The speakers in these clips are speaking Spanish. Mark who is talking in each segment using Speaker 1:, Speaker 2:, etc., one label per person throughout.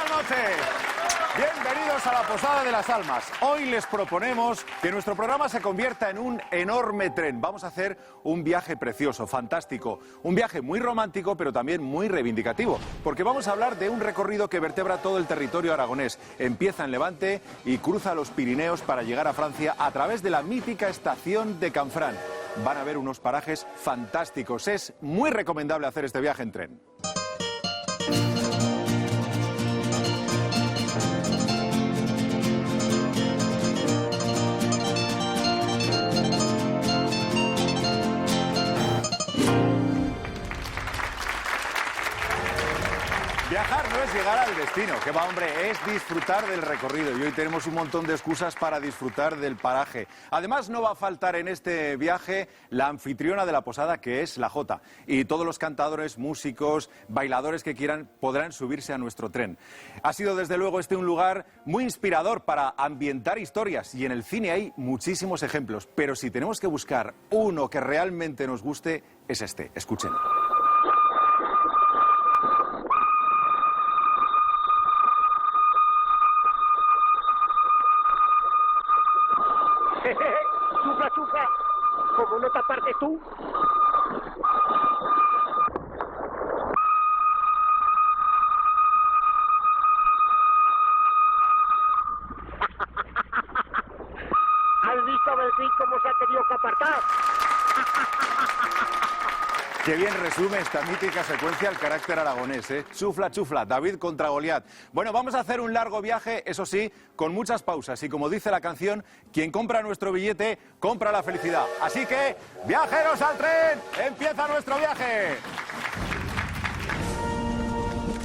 Speaker 1: Buenas noches. Bienvenidos a la Posada de las Almas. Hoy les proponemos que nuestro programa se convierta en un enorme tren. Vamos a hacer un viaje precioso, fantástico, un viaje muy romántico, pero también muy reivindicativo, porque vamos a hablar de un recorrido que vertebra todo el territorio aragonés. Empieza en Levante y cruza los Pirineos para llegar a Francia a través de la mítica estación de Canfranc. Van a ver unos parajes fantásticos. Es muy recomendable hacer este viaje en tren. Viajar no es llegar al destino, que va, hombre, es disfrutar del recorrido y hoy tenemos un montón de excusas para disfrutar del paraje. Además, no va a faltar en este viaje la anfitriona de la posada, que es la Jota, y todos los cantadores, músicos, bailadores que quieran podrán subirse a nuestro tren. Ha sido desde luego un lugar muy inspirador para ambientar historias y en el cine hay muchísimos ejemplos, pero si tenemos que buscar uno que realmente nos guste, es este. Escuchen.
Speaker 2: Chufla, chufla, ¿cómo no taparte tú? ¿Has visto, Belfín, cómo se ha tenido que apartar?
Speaker 1: Qué bien resume esta mítica secuencia el carácter aragonés, ¿eh? Chufla, chufla, David contra Goliat. Bueno, vamos a hacer un largo viaje, eso sí, con muchas pausas. Y como dice la canción, quien compra nuestro billete, compra la felicidad. Así que, ¡viajeros al tren! ¡Empieza nuestro viaje!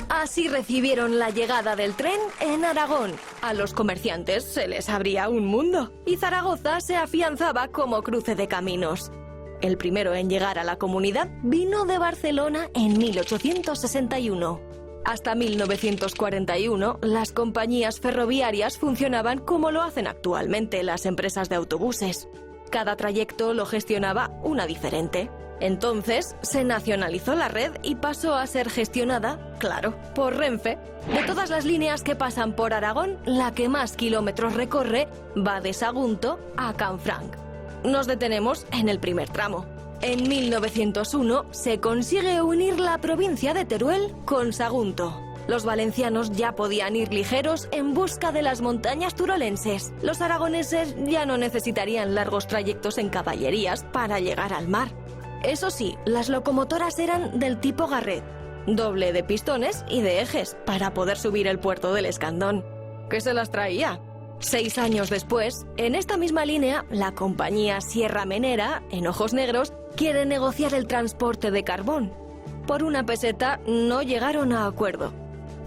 Speaker 3: Así recibieron la llegada del tren en Aragón. A los comerciantes se les abría un mundo y Zaragoza se afianzaba como cruce de caminos. El primero en llegar a la comunidad vino de Barcelona en 1861. Hasta 1941, las compañías ferroviarias funcionaban como lo hacen actualmente las empresas de autobuses. Cada trayecto lo gestionaba una diferente. Entonces, se nacionalizó la red y pasó a ser gestionada, claro, por Renfe. De todas las líneas que pasan por Aragón, la que más kilómetros recorre va de Sagunto a Canfranc. Nos detenemos en el primer tramo. En 1901 se consigue unir la provincia de Teruel con Sagunto. Los valencianos ya podían ir ligeros en busca de las montañas turolenses. Los aragoneses ya no necesitarían largos trayectos en caballerías para llegar al mar. Eso sí, las locomotoras eran del tipo Garret, doble de pistones y de ejes, para poder subir el puerto del Escandón. ¿Qué se las traía? 6 años después, en esta misma línea, la compañía Sierra Menera, en Ojos Negros, quiere negociar el transporte de carbón. Por 1 peseta no llegaron a acuerdo.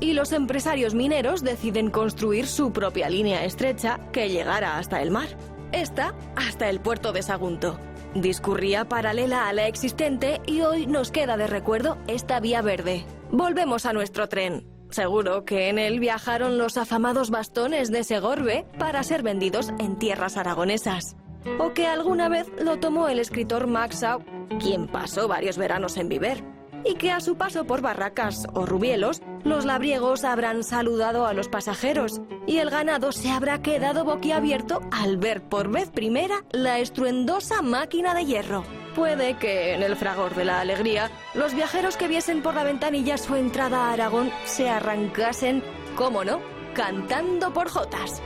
Speaker 3: Y los empresarios mineros deciden construir su propia línea estrecha que llegara hasta el mar. Esta hasta el puerto de Sagunto. Discurría paralela a la existente y hoy nos queda de recuerdo esta vía verde. Volvemos a nuestro tren. Seguro que en él viajaron los afamados bastones de Segorbe para ser vendidos en tierras aragonesas. O que alguna vez lo tomó el escritor Max Sau, quien pasó varios veranos en Viver. Y que a su paso por Barracas o Rubielos, los labriegos habrán saludado a los pasajeros y el ganado se habrá quedado boquiabierto al ver por vez primera la estruendosa máquina de hierro. Puede que en el fragor de la alegría, los viajeros que viesen por la ventanilla su entrada a Aragón se arrancasen, cómo no, cantando por jotas.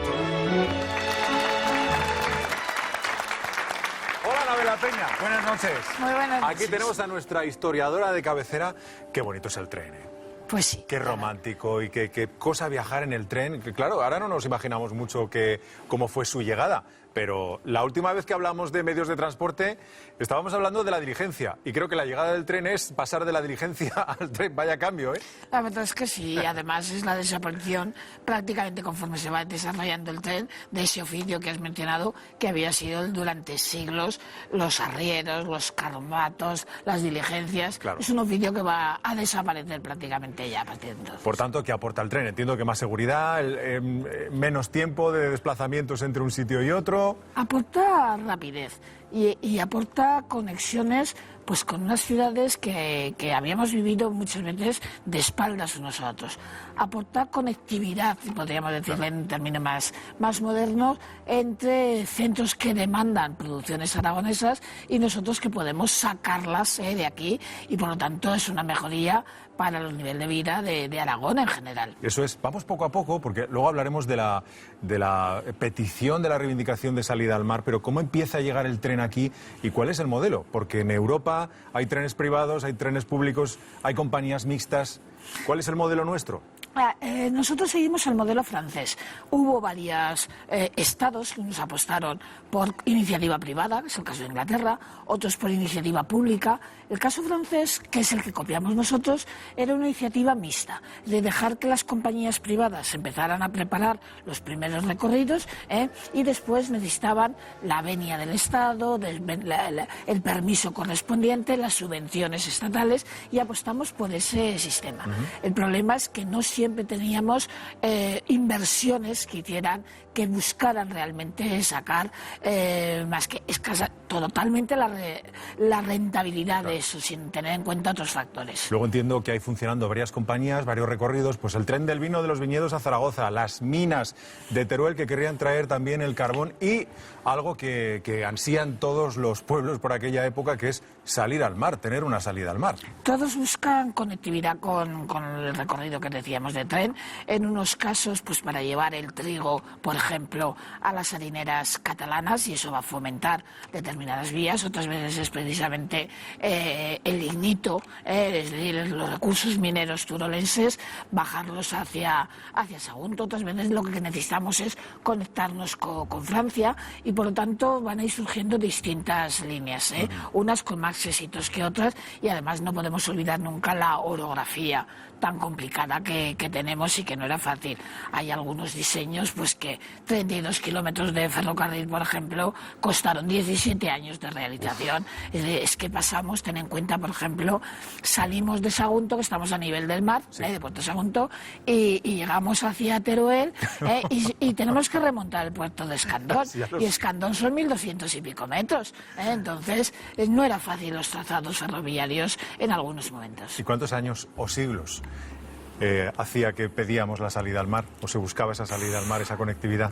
Speaker 1: Hola, Anabela Peña, buenas noches.
Speaker 4: Muy buenas noches.
Speaker 1: Aquí tenemos a nuestra historiadora de cabecera. Qué bonito es el tren, ¿eh?
Speaker 4: Pues sí.
Speaker 1: Qué romántico y qué cosa viajar en el tren. Que, claro, ahora no nos imaginamos mucho cómo fue su llegada, pero la última vez que hablamos de medios de transporte estábamos hablando de la diligencia y creo que la llegada del tren es pasar de la diligencia al tren. Vaya cambio, ¿eh?
Speaker 4: La verdad es que sí, además es la desaparición prácticamente conforme se va desarrollando el tren de ese oficio que has mencionado, que había sido durante siglos los arrieros, los carromatos, las diligencias.
Speaker 1: Claro.
Speaker 4: Es un oficio que va a desaparecer prácticamente ya a partir de entonces.
Speaker 1: Por tanto, ¿qué aporta el tren? Entiendo que más seguridad, menos tiempo de desplazamientos entre un sitio y otro.
Speaker 4: Aporta rapidez y aporta conexiones pues con unas ciudades que habíamos vivido muchas veces de espaldas unos a otros. Aportar conectividad, podríamos decirle en términos más modernos, entre centros que demandan producciones aragonesas y nosotros que podemos sacarlas de aquí, y por lo tanto es una mejoría para el nivel de vida de Aragón en general.
Speaker 5: Eso es, vamos poco a poco, porque luego hablaremos de la petición de la reivindicación de salida al mar, pero ¿cómo empieza a llegar el tren aquí y cuál es el modelo? Porque en Europa hay trenes privados, hay trenes públicos, hay compañías mixtas. ¿Cuál es el modelo nuestro?
Speaker 4: Nosotros seguimos el modelo francés. Hubo varios estados que nos apostaron por iniciativa privada, que es el caso de Inglaterra, otros por iniciativa pública. El caso francés, que es el que copiamos nosotros, era una iniciativa mixta, de dejar que las compañías privadas empezaran a preparar los primeros recorridos y después necesitaban la venia del Estado, el permiso correspondiente, las subvenciones estatales, y apostamos por ese sistema. El problema es que no siempre teníamos inversiones que buscaran realmente sacar más que escasa, totalmente la rentabilidad de eso, sin tener en cuenta otros factores.
Speaker 5: Luego entiendo que hay funcionando varias compañías, varios recorridos, pues el tren del vino de los viñedos a Zaragoza, las minas de Teruel que querrían traer también el carbón y algo que ansían todos los pueblos por aquella época, que es salir al mar, tener una salida al mar.
Speaker 4: Todos buscan conectividad con el recorrido que decíamos de tren, en unos casos pues para llevar el trigo, por ejemplo, a las harineras catalanas, y eso va a fomentar determinadas vías. Otras veces es precisamente el lignito, es decir, los recursos mineros turolenses, bajarlos hacia Sagunto. Otras veces lo que necesitamos es conectarnos con Francia, y por lo tanto van a ir surgiendo distintas líneas, unas con más éxitos que otras, y además no podemos olvidar nunca la orografía tan complicada que tenemos y que no era fácil. Hay algunos diseños pues que 32 kilómetros de ferrocarril, por ejemplo, costaron 17 años de realización. Es que pasamos, ten en cuenta, por ejemplo, salimos de Sagunto, que estamos a nivel del mar, de Puerto Sagunto, y llegamos hacia Teruel, y tenemos que remontar el puerto de Escandón, y Escandón son 1.200 y pico metros, entonces no era fácil los trazados ferroviarios en algunos momentos.
Speaker 5: ¿Y cuántos años o siglos hacía que pedíamos la salida al mar, o se buscaba esa salida al mar, esa conectividad?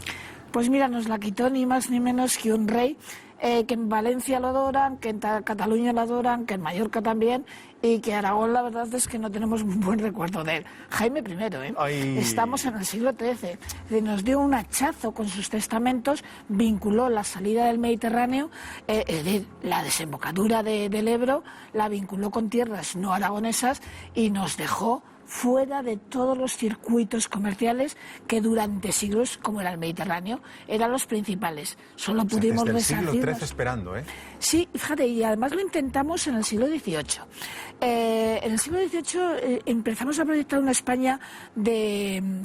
Speaker 4: Pues mira, nos la quitó ni más ni menos que un rey, que en Valencia lo adoran, que en Cataluña lo adoran, que en Mallorca también, y que Aragón la verdad es que no tenemos un buen recuerdo de él. Jaime I, estamos en el siglo XIII, nos dio un hachazo con sus testamentos, vinculó la salida del Mediterráneo, la desembocadura del Ebro, la vinculó con tierras no aragonesas y nos dejó fuera de todos los circuitos comerciales que durante siglos, como era el Mediterráneo, eran los principales. Solo pudimos resarcirnos.
Speaker 5: Desde el siglo XIII esperando, ¿eh?
Speaker 4: Sí, fíjate, y además lo intentamos en el siglo XVIII. En el siglo XVIII empezamos a proyectar una España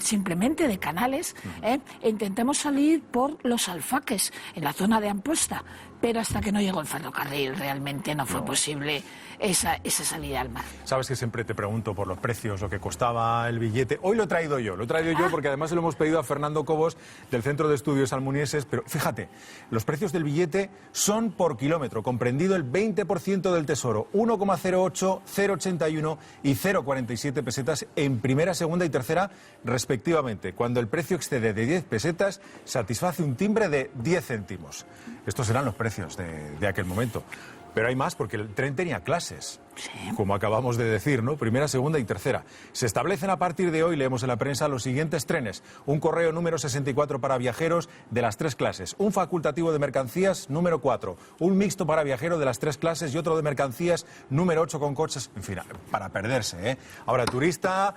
Speaker 4: simplemente de canales, e intentamos salir por los alfaques, en la zona de Amposta, pero hasta que no llegó el ferrocarril realmente no fue posible esa salida al mar.
Speaker 5: Sabes que siempre te pregunto por los precios, lo que costaba el billete. Hoy lo he traído yo porque además se lo hemos pedido a Fernando Cobos del Centro de Estudios Almunieses, pero fíjate, los precios del billete son por kilómetro, comprendido el 20% del tesoro, 1,08, 0,81 y 0,47 pesetas en primera, segunda y tercera respectivamente. Cuando el precio excede de 10 pesetas, satisface un timbre de 10 céntimos. Estos eran los precios de aquel momento. Pero hay más, porque el tren tenía clases, como acabamos de decir, ¿no? Primera, segunda y tercera. Se establecen a partir de hoy, leemos en la prensa, los siguientes trenes. Un correo número 64 para viajeros de las 3 clases. Un facultativo de mercancías número 4. Un mixto para viajeros de las 3 clases y otro de mercancías número 8 con coches. En fin, para perderse, ¿eh? Ahora, turista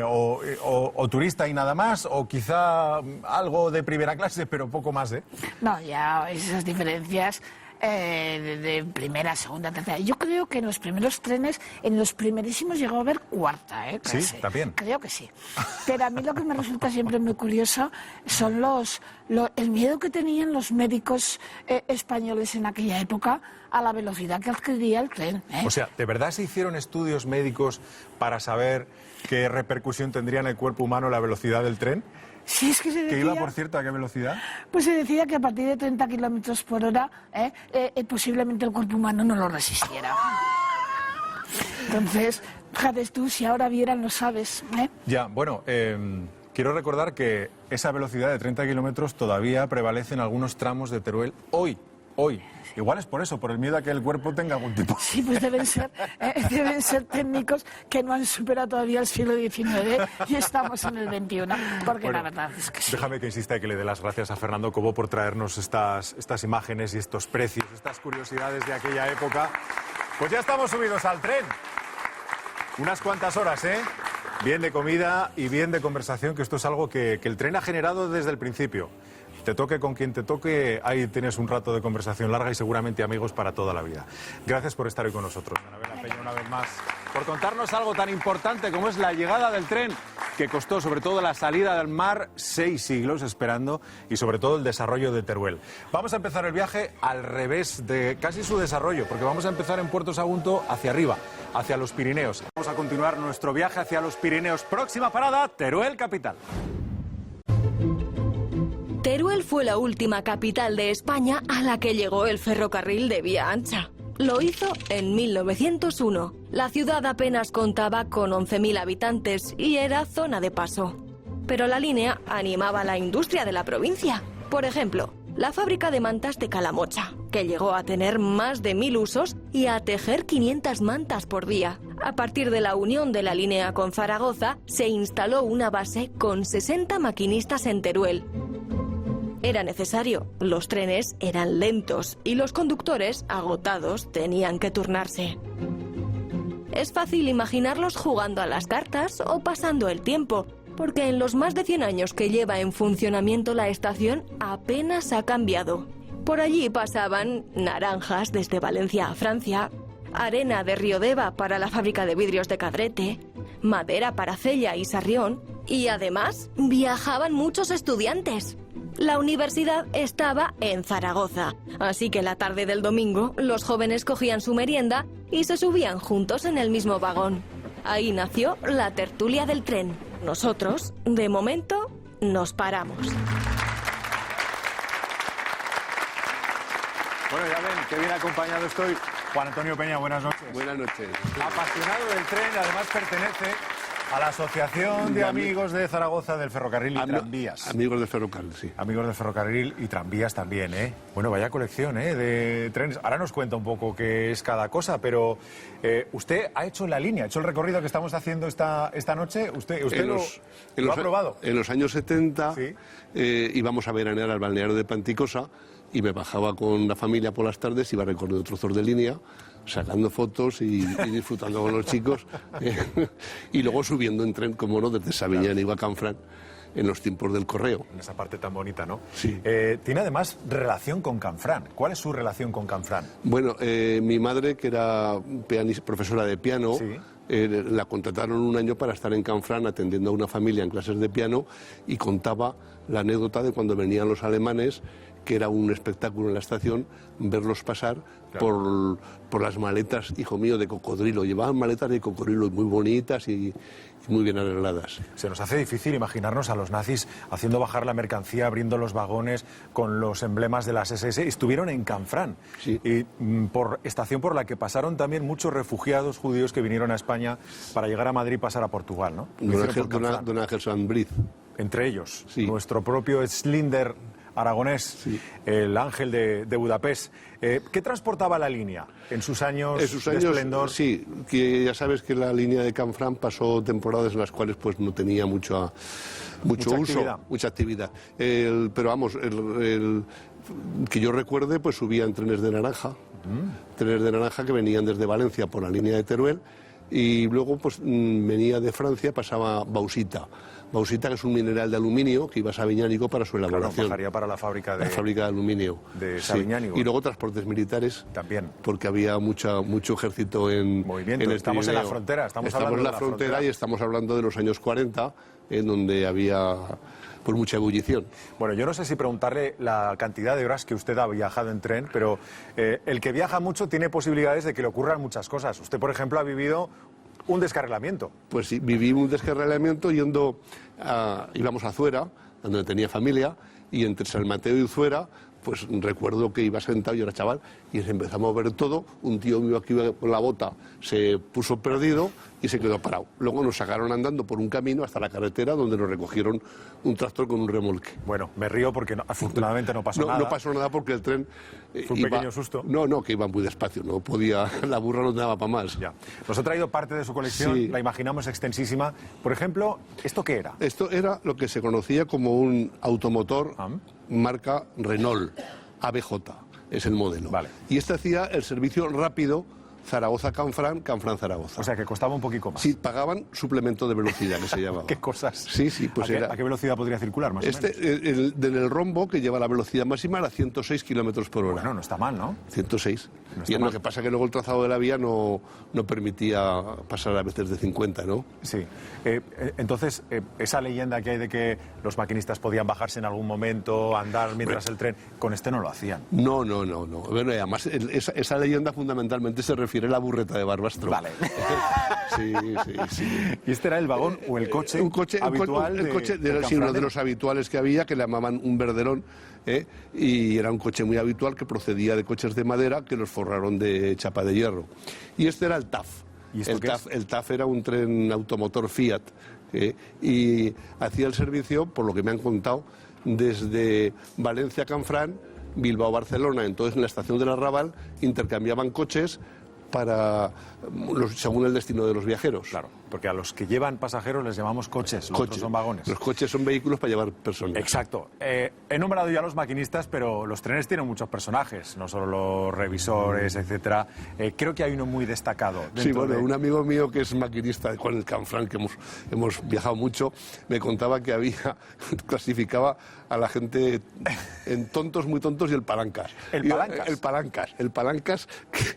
Speaker 5: o turista y nada más, o quizá algo de primera clase, pero poco más, ¿eh?
Speaker 4: No, ya esas diferencias de primera, segunda, tercera. Yo creo que en los primeros trenes, en los primerísimos llegó a haber cuarta, clase.
Speaker 5: Sí, también.
Speaker 4: Creo que sí. Pero a mí lo que me resulta siempre muy curioso son el miedo que tenían los médicos españoles en aquella época a la velocidad que adquiría el tren.
Speaker 5: O sea, ¿de verdad se hicieron estudios médicos para saber qué repercusión tendría en el cuerpo humano la velocidad del tren?
Speaker 4: Sí, es que se decía...
Speaker 5: ¿Que iba, por cierto, a qué velocidad?
Speaker 4: Pues se decía que a partir de 30 kilómetros por hora posiblemente el cuerpo humano no lo resistiera. Entonces, fíjate tú, si ahora vieran, lo sabes.
Speaker 5: Ya, bueno, quiero recordar que esa velocidad de 30 kilómetros todavía prevalece en algunos tramos de Teruel hoy. Igual es por eso, por el miedo a que el cuerpo tenga algún tipo.
Speaker 4: Sí, pues deben ser técnicos que no han superado todavía el siglo XIX y estamos en el XXI, porque
Speaker 5: Bueno,
Speaker 4: la verdad es que sí.
Speaker 5: Déjame que insista y que le dé las gracias a Fernando Cobo por traernos estas imágenes y estos precios, estas curiosidades de aquella época. Pues ya estamos subidos al tren. Unas cuantas horas, ¿eh? Bien de comida y bien de conversación, que esto es algo que el tren ha generado desde el principio. Te toque con quien te toque, ahí tienes un rato de conversación larga y seguramente amigos para toda la vida. Gracias por estar hoy con nosotros, Anabela Peña, una vez más, por contarnos algo tan importante como es la llegada del tren, que costó sobre todo la salida del mar 6 siglos esperando y sobre todo el desarrollo de Teruel. Vamos a empezar el viaje al revés de casi su desarrollo, porque vamos a empezar en Puerto Sagunto hacia arriba, hacia los Pirineos. Vamos a continuar nuestro viaje hacia los Pirineos. Próxima parada, Teruel capital.
Speaker 3: Teruel fue la última capital de España a la que llegó el ferrocarril de vía ancha. Lo hizo en 1901. La ciudad apenas contaba con 11.000 habitantes y era zona de paso. Pero la línea animaba la industria de la provincia. Por ejemplo, la fábrica de mantas de Calamocha, que llegó a tener más de 1.000 usos y a tejer 500 mantas por día. A partir de la unión de la línea con Zaragoza, se instaló una base con 60 maquinistas en Teruel. Era necesario, los trenes eran lentos y los conductores, agotados, tenían que turnarse. Es fácil imaginarlos jugando a las cartas o pasando el tiempo, porque en los más de 100 años que lleva en funcionamiento la estación apenas ha cambiado. Por allí pasaban naranjas desde Valencia a Francia, arena de Riodeva para la fábrica de vidrios de Cadrete, madera para Cella y Sarrión, y además viajaban muchos estudiantes. La universidad estaba en Zaragoza, así que la tarde del domingo los jóvenes cogían su merienda y se subían juntos en el mismo vagón. Ahí nació la tertulia del tren. Nosotros, de momento, nos paramos.
Speaker 1: Bueno, ya ven, qué bien acompañado estoy.
Speaker 5: Juan Antonio Peña, buenas noches.
Speaker 6: Buenas noches.
Speaker 5: Apasionado del tren, además pertenece a la Asociación de Amigos de Zaragoza del Ferrocarril y Tranvías.
Speaker 6: Amigos del ferrocarril, sí.
Speaker 5: Amigos del Ferrocarril y Tranvías también, ¿eh? Bueno, vaya colección, ¿eh? De trenes. Ahora nos cuenta un poco qué es cada cosa, pero usted ha hecho la línea, ha hecho el recorrido que estamos haciendo esta noche. ¿Usted lo ha probado?
Speaker 6: En los años 70
Speaker 5: ¿Sí?
Speaker 6: Íbamos a veranear al balneario de Panticosa y me bajaba con la familia por las tardes, iba recorriendo trozos de línea, sacando fotos y disfrutando con los chicos y luego subiendo en tren, como no, desde Sabiñán iba a Canfrán en los tiempos del correo.
Speaker 5: En esa parte tan bonita, ¿no?
Speaker 6: Sí.
Speaker 5: Tiene además relación con Canfrán. ¿Cuál es su relación con Canfrán?
Speaker 6: Bueno, mi madre, que era profesora de piano,
Speaker 5: Sí.
Speaker 6: La contrataron un año para estar en Canfrán atendiendo a una familia en clases de piano y contaba la anécdota de cuando venían los alemanes, que era un espectáculo en la estación, verlos pasar por las maletas, hijo mío, de cocodrilo. Llevaban maletas de cocodrilo muy bonitas y muy bien arregladas.
Speaker 5: Se nos hace difícil imaginarnos a los nazis haciendo bajar la mercancía, abriendo los vagones con los emblemas de las SS. Estuvieron en Canfrán,
Speaker 6: Sí.
Speaker 5: y por estación por la que pasaron también muchos refugiados judíos que vinieron a España para llegar a Madrid y pasar a Portugal, ¿no? Lo hicieron por Canfrán.
Speaker 6: Don Ángel Sanbriz.
Speaker 5: Entre ellos,
Speaker 6: Sí.
Speaker 5: nuestro propio Schlinder aragonés,
Speaker 6: Sí.
Speaker 5: el ángel de Budapest. ¿Qué transportaba la línea en sus años,
Speaker 6: En sus
Speaker 5: de
Speaker 6: años,
Speaker 5: esplendor?
Speaker 6: sí, que ya sabes que la línea de Canfrán pasó temporadas en las cuales pues no tenía mucho
Speaker 5: Mucha
Speaker 6: uso,
Speaker 5: actividad.
Speaker 6: mucha actividad. Pero vamos, que yo recuerde, pues subían trenes de naranja, trenes de naranja que venían desde Valencia por la línea de Teruel y luego pues venía de Francia, pasaba Bausita. Bauxita, que es un mineral de aluminio que iba a Sabiñánigo para su elaboración.
Speaker 5: Claro, bajaría para la fábrica de
Speaker 6: aluminio.
Speaker 5: De
Speaker 6: sí.
Speaker 5: Sabiñánigo.
Speaker 6: Y luego transportes militares.
Speaker 5: También.
Speaker 6: Porque había mucho ejército en
Speaker 5: movimiento. Estamos en la frontera. Estamos hablando
Speaker 6: en la
Speaker 5: de
Speaker 6: frontera y estamos hablando de los años 40, en donde había pues mucha ebullición.
Speaker 5: Bueno, yo no sé si preguntarle la cantidad de horas que usted ha viajado en tren, pero el que viaja mucho tiene posibilidades de que le ocurran muchas cosas. Usted, por ejemplo, ha vivido un descarrilamiento.
Speaker 6: Pues sí, viví un descarrilamiento íbamos a Zuera, donde tenía familia, y entre San Mateo y Zuera, pues recuerdo que iba sentado, yo era chaval, y empezamos a ver todo. Un tío mío que iba con la bota se puso perdido y se quedó parado. Luego nos sacaron andando por un camino hasta la carretera, donde nos recogieron un tractor con un remolque.
Speaker 5: Bueno, me río porque afortunadamente no pasó nada.
Speaker 6: No pasó nada porque el tren
Speaker 5: fue un pequeño susto.
Speaker 6: No, que iba muy despacio, no podía, la burra no daba para más.
Speaker 5: Ya. Nos ha traído parte de su colección,
Speaker 6: sí.
Speaker 5: La imaginamos extensísima. Por ejemplo, ¿esto qué era?
Speaker 6: Esto era lo que se conocía como un automotor marca Renault, ABJ, es el modelo.
Speaker 5: Vale.
Speaker 6: Y este hacía el servicio rápido Zaragoza-Canfrán, Canfrán-Zaragoza.
Speaker 5: O sea, que costaba un poquito más.
Speaker 6: Sí, pagaban suplemento de velocidad, que se llamaba.
Speaker 5: ¿Qué cosas?
Speaker 6: Sí, pues era...
Speaker 5: ¿A qué velocidad podría circular, más o menos?
Speaker 6: El rombo, que lleva la velocidad máxima, era 106 kilómetros por hora.
Speaker 5: Bueno, no está mal, ¿no?
Speaker 6: 106.
Speaker 5: No está
Speaker 6: y
Speaker 5: mal.
Speaker 6: Lo que pasa es que luego el trazado de la vía no permitía pasar a veces de 50, ¿no?
Speaker 5: Sí. Entonces, esa leyenda que hay de que los maquinistas podían bajarse en algún momento, andar mientras el tren, con este no lo hacían.
Speaker 6: No. Bueno, y además, esa leyenda fundamentalmente se refiere a la burreta de Barbastro.
Speaker 5: Vale.
Speaker 6: Sí.
Speaker 5: ¿Y este era el vagón o el coche habitual?
Speaker 6: El coche sí, uno de los habituales que había, que le llamaban un verderón, y era un coche muy habitual que procedía de coches de madera que los forraron de chapa de hierro. Y este era el TAF.
Speaker 5: ¿Y esto qué es?
Speaker 6: El TAF era un tren automotor Fiat, y hacía el servicio, por lo que me han contado, desde Valencia-Canfrán, Bilbao-Barcelona. Entonces, en la estación del Arrabal intercambiaban coches según el destino de los viajeros.
Speaker 5: Claro, porque a los que llevan pasajeros les llamamos coches, los otros son vagones.
Speaker 6: Los coches son vehículos para llevar personas.
Speaker 5: Exacto. He nombrado ya a los maquinistas, pero los trenes tienen muchos personajes, no solo los revisores, etcétera. Creo que hay uno muy destacado.
Speaker 6: Sí, bueno, un amigo mío que es maquinista con el Canfrán, que hemos viajado mucho, me contaba que clasificaba a la gente en tontos, muy tontos, y el palancas. El palancas,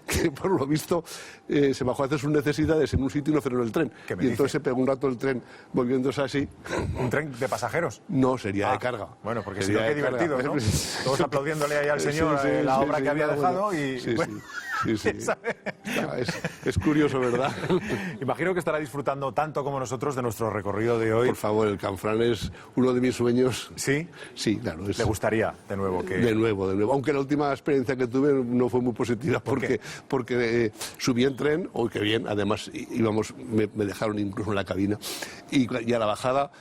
Speaker 6: que por lo visto se bajó a hacer sus necesidades en un sitio y no frenó el tren. Y entonces se pegó un rato el tren moviéndose así.
Speaker 5: ¿Un tren de pasajeros?
Speaker 6: No, sería de carga.
Speaker 5: Bueno, porque si no, qué divertido, ¿no? Todos aplaudiéndole ahí al señor la obra que había dejado y...
Speaker 6: Sí. Es curioso, ¿verdad?
Speaker 5: Imagino que estará disfrutando tanto como nosotros de nuestro recorrido de hoy.
Speaker 6: Por favor, el Canfrán es uno de mis sueños.
Speaker 5: ¿Sí?
Speaker 6: Sí, claro.
Speaker 5: ¿Le gustaría de nuevo que...?
Speaker 6: De nuevo. Aunque la última experiencia que tuve no fue muy positiva porque subí en tren, qué bien, además me dejaron incluso en la cabina, y a la bajada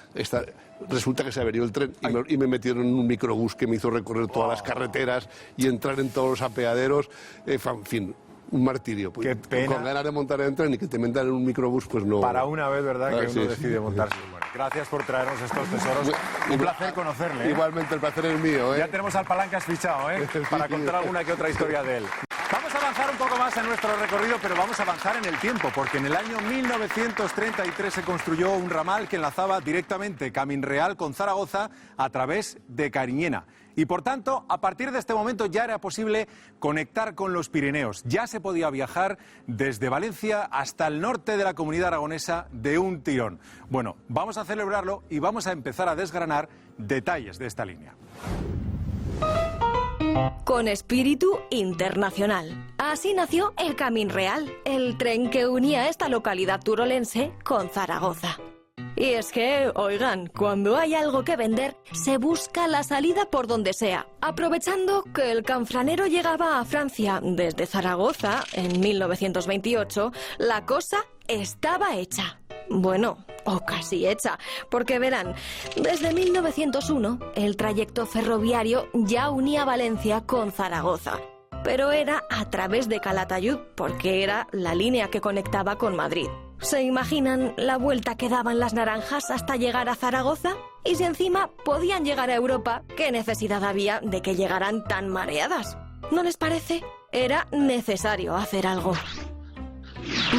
Speaker 6: resulta que se averió el tren y me metieron en un microbús que me hizo recorrer todas las carreteras y entrar en todos los apeaderos, en fin, un martirio.
Speaker 5: Qué pena.
Speaker 6: Con ganas de montar en el tren y que te metan en un microbús, pues no...
Speaker 5: Para una vez, ¿verdad?, que uno decide montarse.
Speaker 6: Sí.
Speaker 5: Bueno, gracias por traernos estos tesoros. Un placer conocerle.
Speaker 6: Igualmente, el placer es mío.
Speaker 5: Ya tenemos al Palancas fichado, para contar alguna que otra historia de él. Vamos a avanzar un poco más en nuestro recorrido, pero vamos a avanzar en el tiempo, porque en el año 1933 se construyó un ramal que enlazaba directamente Caminreal con Zaragoza a través de Cariñena. Y por tanto, a partir de este momento ya era posible conectar con los Pirineos. Ya se podía viajar desde Valencia hasta el norte de la Comunidad Aragonesa de un tirón. Bueno, vamos a celebrarlo y vamos a empezar a desgranar detalles de esta línea.
Speaker 3: Con espíritu internacional. Así nació el Caminreal, el tren que unía esta localidad turolense con Zaragoza. Y es que, oigan, cuando hay algo que vender, se busca la salida por donde sea. Aprovechando que el canfranero llegaba a Francia desde Zaragoza en 1928, la cosa estaba hecha. Bueno, o casi hecha, porque verán, desde 1901 el trayecto ferroviario ya unía Valencia con Zaragoza. Pero era a través de Calatayud, porque era la línea que conectaba con Madrid. ¿Se imaginan la vuelta que daban las naranjas hasta llegar a Zaragoza? Y si encima podían llegar a Europa, ¿qué necesidad había de que llegaran tan mareadas? ¿No les parece? Era necesario hacer algo.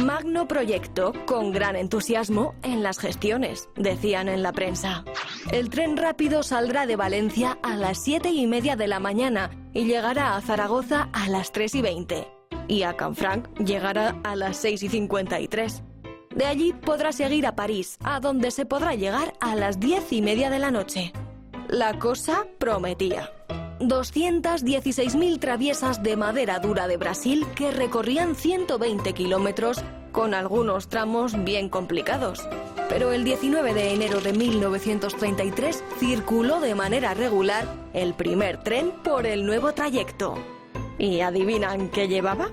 Speaker 3: Magno proyecto con gran entusiasmo en las gestiones, decían en la prensa. El tren rápido saldrá de Valencia a las 7:30 de la mañana y llegará a Zaragoza a las 3:20. Y a Canfranc llegará a las 6:53. De allí podrá seguir a París, a donde se podrá llegar a las 10:30 de la noche. La cosa prometía. 216.000 traviesas de madera dura de Brasil que recorrían 120 kilómetros con algunos tramos bien complicados. Pero el 19 de enero de 1933 circuló de manera regular el primer tren por el nuevo trayecto. ¿Y adivinan qué llevaba?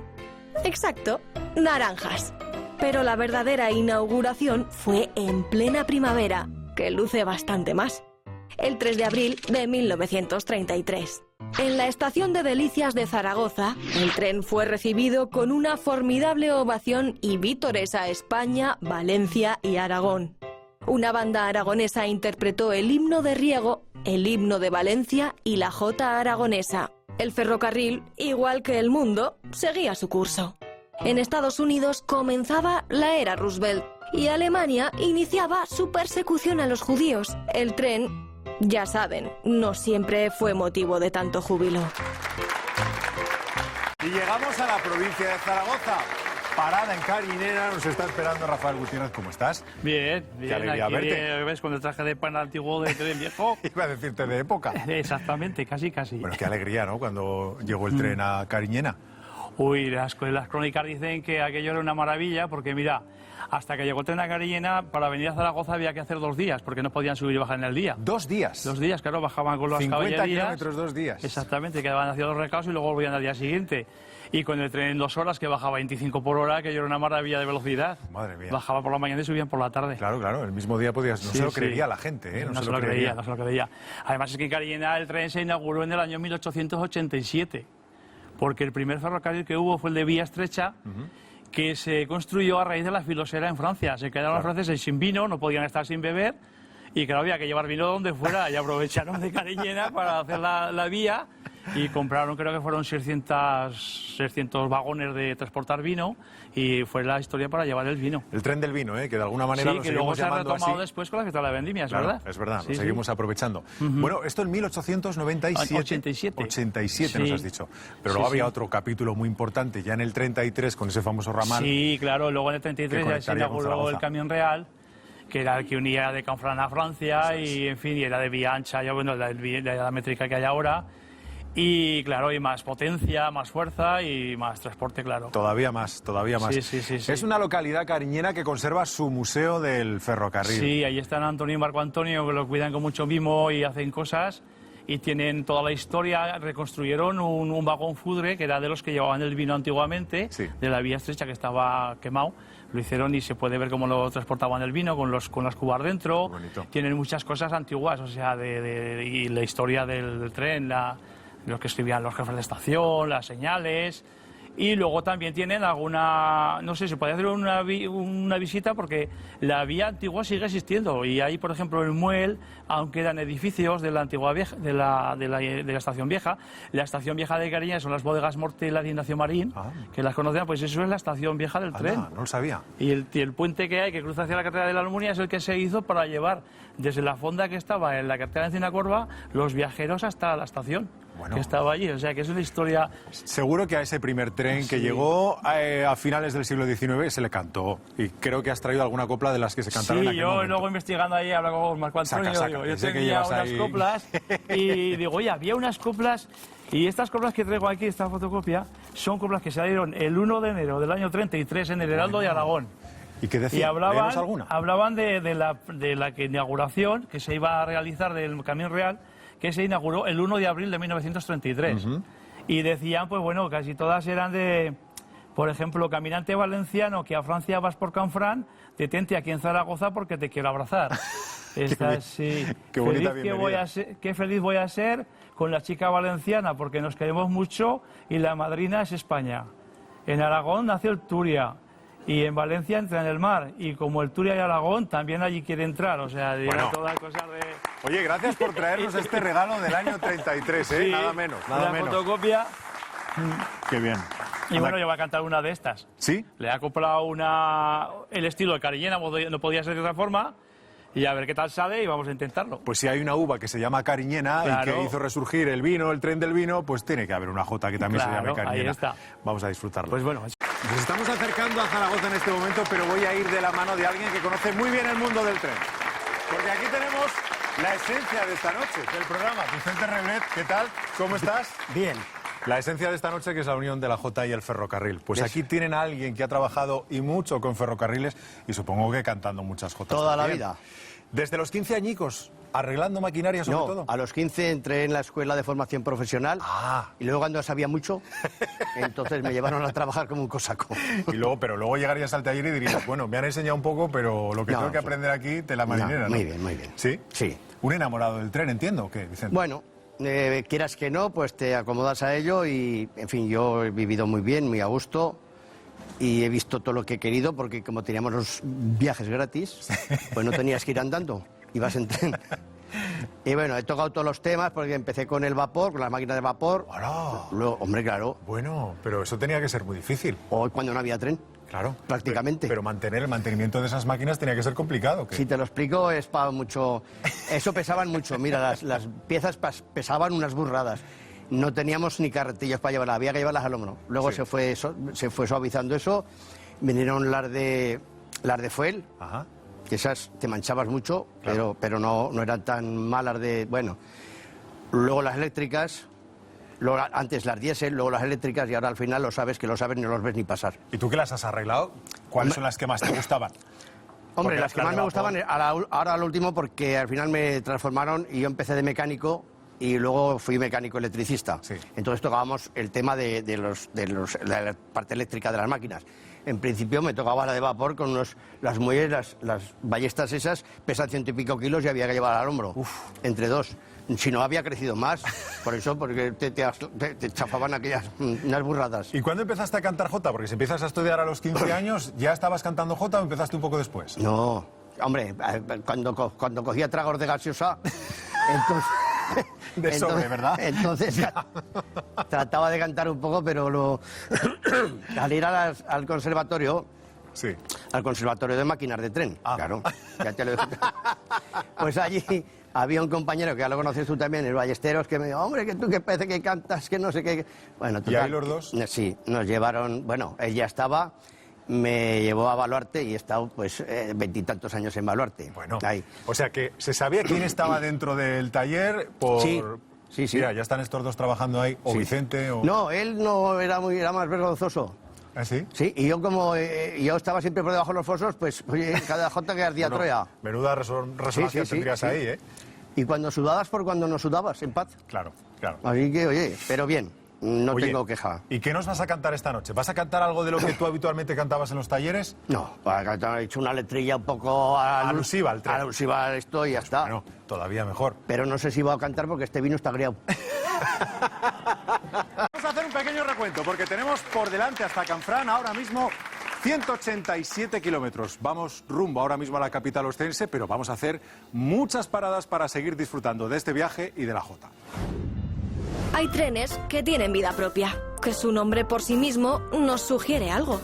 Speaker 3: Exacto, naranjas. Pero la verdadera inauguración fue en plena primavera, que luce bastante más. El 3 de abril de 1933. En la estación de Delicias de Zaragoza, el tren fue recibido con una formidable ovación y vítores a España, Valencia y Aragón. Una banda aragonesa interpretó el himno de Riego, el himno de Valencia y la jota aragonesa. El ferrocarril, igual que el mundo, seguía su curso. En Estados Unidos comenzaba la era Roosevelt y Alemania iniciaba su persecución a los judíos. El tren, ya saben, no siempre fue motivo de tanto júbilo.
Speaker 1: Y llegamos a la provincia de Zaragoza.
Speaker 5: Parada en Cariñena, nos está esperando Rafael Gutiérrez. ¿Cómo estás?
Speaker 7: Bien, bien.
Speaker 5: Qué alegría
Speaker 7: aquí,
Speaker 5: verte.
Speaker 7: ¿Ves? Con el traje de pan antiguo de tren viejo.
Speaker 5: Iba a decirte de época.
Speaker 7: Exactamente, casi.
Speaker 5: Bueno, qué alegría, ¿no? Cuando llegó el tren a Cariñena.
Speaker 7: Uy, las crónicas dicen que aquello era una maravilla, porque mira, hasta que llegó el tren a Cariñena, para venir a Zaragoza había que hacer 2 días, porque no podían subir y bajar en el día.
Speaker 5: 2 días.
Speaker 7: 2 días, claro, bajaban con las
Speaker 5: 50
Speaker 7: caballerías.
Speaker 5: kilómetros, 2 días.
Speaker 7: Exactamente, quedaban haciendo los recados y luego volvían al día siguiente. Y con el tren en 2 horas, que bajaba 25 por hora, que era una maravilla de velocidad.
Speaker 5: Madre mía.
Speaker 7: Bajaba por la mañana y subían por la tarde.
Speaker 5: Claro, el mismo día podías... No
Speaker 7: Sí,
Speaker 5: se lo
Speaker 7: sí.
Speaker 5: creería la gente, ¿eh?
Speaker 7: No se lo creía. Además es que en Cariñena el tren se inauguró en el año 1887, porque el primer ferrocarril que hubo fue el de vía estrecha, que se construyó a raíz de la filosera en Francia. Se quedaron los franceses sin vino, no podían estar sin beber, y claro, había que llevar vino donde fuera, y aprovecharon de Cariñena para hacer la vía, y compraron, creo que fueron 600 vagones de transportar vino, y fue la historia para llevar el vino.
Speaker 5: El tren del vino, que de alguna manera
Speaker 7: Sí,
Speaker 5: lo
Speaker 7: que luego
Speaker 5: seguimos
Speaker 7: se ha
Speaker 5: llamando
Speaker 7: retomado
Speaker 5: así.
Speaker 7: después con la fiesta de la vendimia, ¿es
Speaker 5: Claro,
Speaker 7: verdad?
Speaker 5: es verdad,
Speaker 7: Sí,
Speaker 5: lo
Speaker 7: sí.
Speaker 5: seguimos aprovechando. Bueno, esto en 1897.
Speaker 7: 87.
Speaker 5: 87 nos
Speaker 7: Sí.
Speaker 5: has dicho. Pero
Speaker 7: Sí,
Speaker 5: luego había
Speaker 7: sí.
Speaker 5: otro capítulo muy importante, ya en el 33, con ese famoso ramal.
Speaker 7: Sí, claro, luego en el
Speaker 5: que
Speaker 7: 33 ya se
Speaker 5: conectaría con
Speaker 7: inauguró
Speaker 5: Zaragoza.
Speaker 7: el camión real, que era el que unía de Canfranc a Francia, y en fin, y era de vía ancha, ya bueno, la métrica que hay ahora. Y claro, y más potencia, más fuerza y más transporte, claro.
Speaker 5: Todavía más.
Speaker 7: Sí.
Speaker 5: Es una localidad cariñena que conserva su museo del ferrocarril.
Speaker 7: Sí, ahí están Antonio y Marco Antonio, que lo cuidan con mucho mimo y hacen cosas. Y tienen toda la historia, reconstruyeron un vagón fudre, que era de los que llevaban el vino antiguamente,
Speaker 5: Sí.
Speaker 7: de la vía estrecha que estaba quemado. Lo hicieron y se puede ver cómo lo transportaban el vino con las cubas dentro.
Speaker 5: Qué bonito.
Speaker 7: Tienen muchas cosas antiguas, o sea, y la historia del tren, los que escribían los jefes de estación, las señales. Y luego también tienen alguna, no sé, se puede hacer una visita porque la vía antigua sigue existiendo. Y ahí, por ejemplo, en Muel aún quedan edificios de la antigua vieja, de la estación vieja. La estación vieja de Cariñena son las bodegas Mortela de Ignacio Marín, que las conocían, pues eso es la estación vieja del tren.
Speaker 5: No lo sabía.
Speaker 7: Y el puente que hay, que cruza hacia la carretera de la Almunia, es el que se hizo para llevar desde la fonda que estaba en la carretera de Encinacorva los viajeros hasta la estación.
Speaker 5: Bueno.
Speaker 7: Que estaba allí, o sea que es una historia.
Speaker 5: Seguro que a ese primer tren que
Speaker 7: Sí.
Speaker 5: llegó a finales del siglo XIX se le cantó. Y creo que has traído alguna copla de las que se cantaron en
Speaker 7: Sí,
Speaker 5: aquel
Speaker 7: yo
Speaker 5: momento.
Speaker 7: luego investigando ahí, hablo con Marco Antonio,
Speaker 5: Saca,
Speaker 7: digo, yo
Speaker 5: ese que
Speaker 7: tenía
Speaker 5: llevas
Speaker 7: unas
Speaker 5: ahí.
Speaker 7: coplas y digo, oye, había unas coplas, y estas coplas que traigo aquí, esta fotocopia, son coplas que salieron el 1 de enero del año 33 en el Heraldo de Aragón.
Speaker 5: ¿Y qué decía?
Speaker 7: Y
Speaker 5: ¿Léenos alguna?
Speaker 7: hablaban de la inauguración que se iba a realizar del Camión Real, que se inauguró el 1 de abril de 1933. Y decían, pues bueno, casi todas eran de, por ejemplo, caminante valenciano, que a Francia vas por Canfranc, detente aquí en Zaragoza porque te quiero abrazar. Esta, sí.
Speaker 5: Qué bonita
Speaker 7: Feliz que voy a ser, qué feliz voy a ser con la chica valenciana, porque nos queremos mucho y la madrina es España. En Aragón nació el Turia. Y en Valencia entra en el mar. Y como el Turia y Aragón, también allí quiere entrar. O sea,
Speaker 5: Bueno.
Speaker 7: todas cosas de...
Speaker 1: Oye, gracias por traernos este regalo del año 33, ¿eh?
Speaker 7: Sí,
Speaker 1: Nada menos, nada
Speaker 7: una
Speaker 1: menos.
Speaker 7: fotocopia.
Speaker 1: Qué bien.
Speaker 7: Y bueno, yo voy a cantar una de estas.
Speaker 5: ¿Sí?
Speaker 7: Le ha comprado el estilo de Cariñena, no podía ser de otra forma. Y a ver qué tal sale y vamos a intentarlo.
Speaker 5: Pues si hay una uva que se llama Cariñena y
Speaker 7: Claro.
Speaker 5: que hizo resurgir el vino, el tren del vino, pues tiene que haber una jota que también se
Speaker 7: Claro,
Speaker 5: llame Cariñena.
Speaker 7: ahí está.
Speaker 5: Vamos a disfrutarlo.
Speaker 7: Pues bueno.
Speaker 5: Nos estamos acercando a Zaragoza en este momento, pero voy a ir de la mano de alguien que conoce muy bien el mundo del tren. Porque aquí tenemos la esencia de esta noche del programa. Vicente Reblet, ¿qué tal? ¿Cómo estás?
Speaker 8: Bien.
Speaker 5: La esencia de esta noche, que es la unión de la Jota y el ferrocarril. Pues aquí tienen a alguien que ha trabajado y mucho con ferrocarriles y supongo que cantando muchas jotas
Speaker 8: Toda la
Speaker 5: también.
Speaker 8: vida.
Speaker 5: Desde los 15 añicos, arreglando maquinaria sobre
Speaker 8: No,
Speaker 5: todo.
Speaker 8: a los 15 entré en la escuela de formación profesional y luego cuando sabía mucho, entonces me llevaron a trabajar como un cosaco.
Speaker 5: Y luego, pero luego llegarías al taller y dirías, bueno, me han enseñado un poco, pero lo que
Speaker 8: No,
Speaker 5: tengo que
Speaker 8: sí.
Speaker 5: aprender aquí, tela marinera, ¿no?
Speaker 8: Muy bien, muy bien.
Speaker 5: ¿Sí?
Speaker 8: Sí.
Speaker 5: Un enamorado del tren, entiendo, ¿o qué, Vicente?
Speaker 8: Bueno, quieras que no, pues te acomodas a ello y, en fin, yo he vivido muy bien, muy a gusto y he visto todo lo que he querido porque como teníamos los viajes gratis, pues no tenías que ir andando, ibas en tren. Y bueno, he tocado todos los temas porque empecé con el vapor, con las máquinas de vapor.
Speaker 5: ¡Hala!
Speaker 8: Luego, hombre, claro,
Speaker 5: Bueno, pero eso tenía que ser muy difícil.
Speaker 8: o cuando no había tren.
Speaker 5: Claro.
Speaker 8: Prácticamente.
Speaker 5: Pero mantener el mantenimiento de esas máquinas tenía que ser complicado. ¿Qué?
Speaker 8: Si te lo explico, es para mucho. Eso pesaban mucho. Mira, las piezas pesaban unas burradas. No teníamos ni carretillos para llevarlas, había que llevarlas al hombro. Luego
Speaker 5: Sí.
Speaker 8: se fue suavizando eso. Vinieron las de fuel,
Speaker 5: Ajá.
Speaker 8: que esas te manchabas mucho,
Speaker 5: Claro.
Speaker 8: pero no eran tan malas de. Bueno. Luego las eléctricas. Luego, antes las diésel, luego las eléctricas y ahora al final lo sabes que lo sabes ni los ves ni pasar.
Speaker 5: ¿Y tú que las has arreglado? ¿Cuáles son las que más te gustaban?
Speaker 8: Hombre,
Speaker 5: Porque
Speaker 8: las que
Speaker 5: las
Speaker 8: más
Speaker 5: de
Speaker 8: me
Speaker 5: vapor-
Speaker 8: gustaban, ahora al último, porque al final me transformaron y yo empecé de mecánico y luego fui mecánico electricista.
Speaker 5: Sí.
Speaker 8: Entonces tocábamos el tema de la parte eléctrica de las máquinas. En principio me tocaba la de vapor con las muelles, las ballestas esas, pesan 100 y pico kilos y había que llevar al hombro, entre dos. Si no, había crecido más, por eso, porque te chafaban aquellas unas burradas.
Speaker 5: ¿Y cuándo empezaste a cantar jota? Porque si empiezas a estudiar a los 15 años, ¿ya estabas cantando jota o empezaste un poco después?
Speaker 8: No, hombre, cuando cogía tragos de gaseosa, entonces...
Speaker 5: De sobre, ¿verdad?
Speaker 8: Entonces trataba de cantar un poco, pero al ir al conservatorio,
Speaker 5: Sí.
Speaker 8: al conservatorio de máquinas de tren,
Speaker 5: Ah.
Speaker 8: claro, ya te lo dije. Pues allí había un compañero que ya lo conoces tú también, el Ballesteros, que me dijo, hombre, que tú que parece que cantas, que no sé qué. Bueno,
Speaker 5: ¿Y ahí los dos?
Speaker 8: Sí, nos llevaron, bueno, él ya estaba, me llevó a Baluarte y he estado pues 20 y tantos años en Baluarte.
Speaker 5: Bueno,
Speaker 8: Ahí.
Speaker 5: o sea que se sabía quién estaba dentro del taller por...
Speaker 8: Sí, sí, sí.
Speaker 5: Mira, ya están estos dos trabajando ahí, o
Speaker 8: Sí.
Speaker 5: Vicente o...
Speaker 8: No, él no era más vergonzoso.
Speaker 5: ¿Ah, sí?
Speaker 8: Sí, y yo como yo estaba siempre por debajo de los fosos, pues oye, cada jota que ardía
Speaker 5: Bueno,
Speaker 8: Troya.
Speaker 5: menuda resonancia
Speaker 8: Sí, sí,
Speaker 5: tendrías
Speaker 8: sí.
Speaker 5: ahí, ¿eh?
Speaker 8: Y cuando sudabas por cuando no sudabas, en paz.
Speaker 5: Claro, claro.
Speaker 8: Así que, oye, pero bien, no
Speaker 5: Oye,
Speaker 8: tengo queja.
Speaker 5: ¿Y qué nos vas a cantar esta noche? ¿Vas a cantar algo de lo que tú habitualmente cantabas en los talleres?
Speaker 8: No, he hecho una letrilla un poco
Speaker 5: Alusiva al tren.
Speaker 8: Alusiva a esto y ya está.
Speaker 5: Bueno, todavía mejor.
Speaker 8: Pero no sé si voy a cantar porque este vino está agriado.
Speaker 1: Vamos a hacer un pequeño recuento porque tenemos por delante hasta Canfrán ahora mismo 187 kilómetros. Vamos rumbo ahora mismo a la capital ostense, pero vamos a hacer muchas paradas para seguir disfrutando de este viaje y de la Jota.
Speaker 3: Hay trenes que tienen vida propia, que su nombre por sí mismo nos sugiere algo.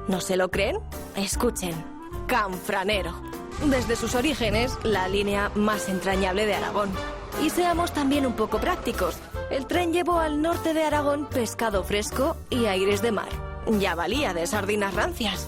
Speaker 3: ¿No se lo creen? Escuchen. Canfranero. Desde sus orígenes, la línea más entrañable de Aragón. Y seamos también un poco prácticos. El tren llevó al norte de Aragón pescado fresco y aires de mar. Ya valía de sardinas rancias.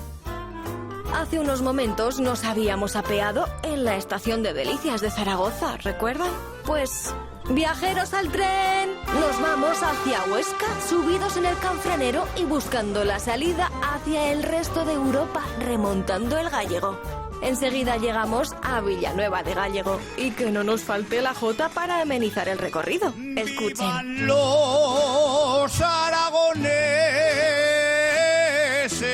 Speaker 3: Hace unos momentos nos habíamos apeado en la estación de Delicias de Zaragoza, ¿recuerdan? Pues, viajeros al tren, nos vamos hacia Huesca, subidos en el Canfranero y buscando la salida hacia el resto de Europa, remontando el Gállego. Enseguida llegamos a Villanueva de Gállego y que no nos falte la jota para amenizar el recorrido. Escuchen.
Speaker 9: Los aragoneses.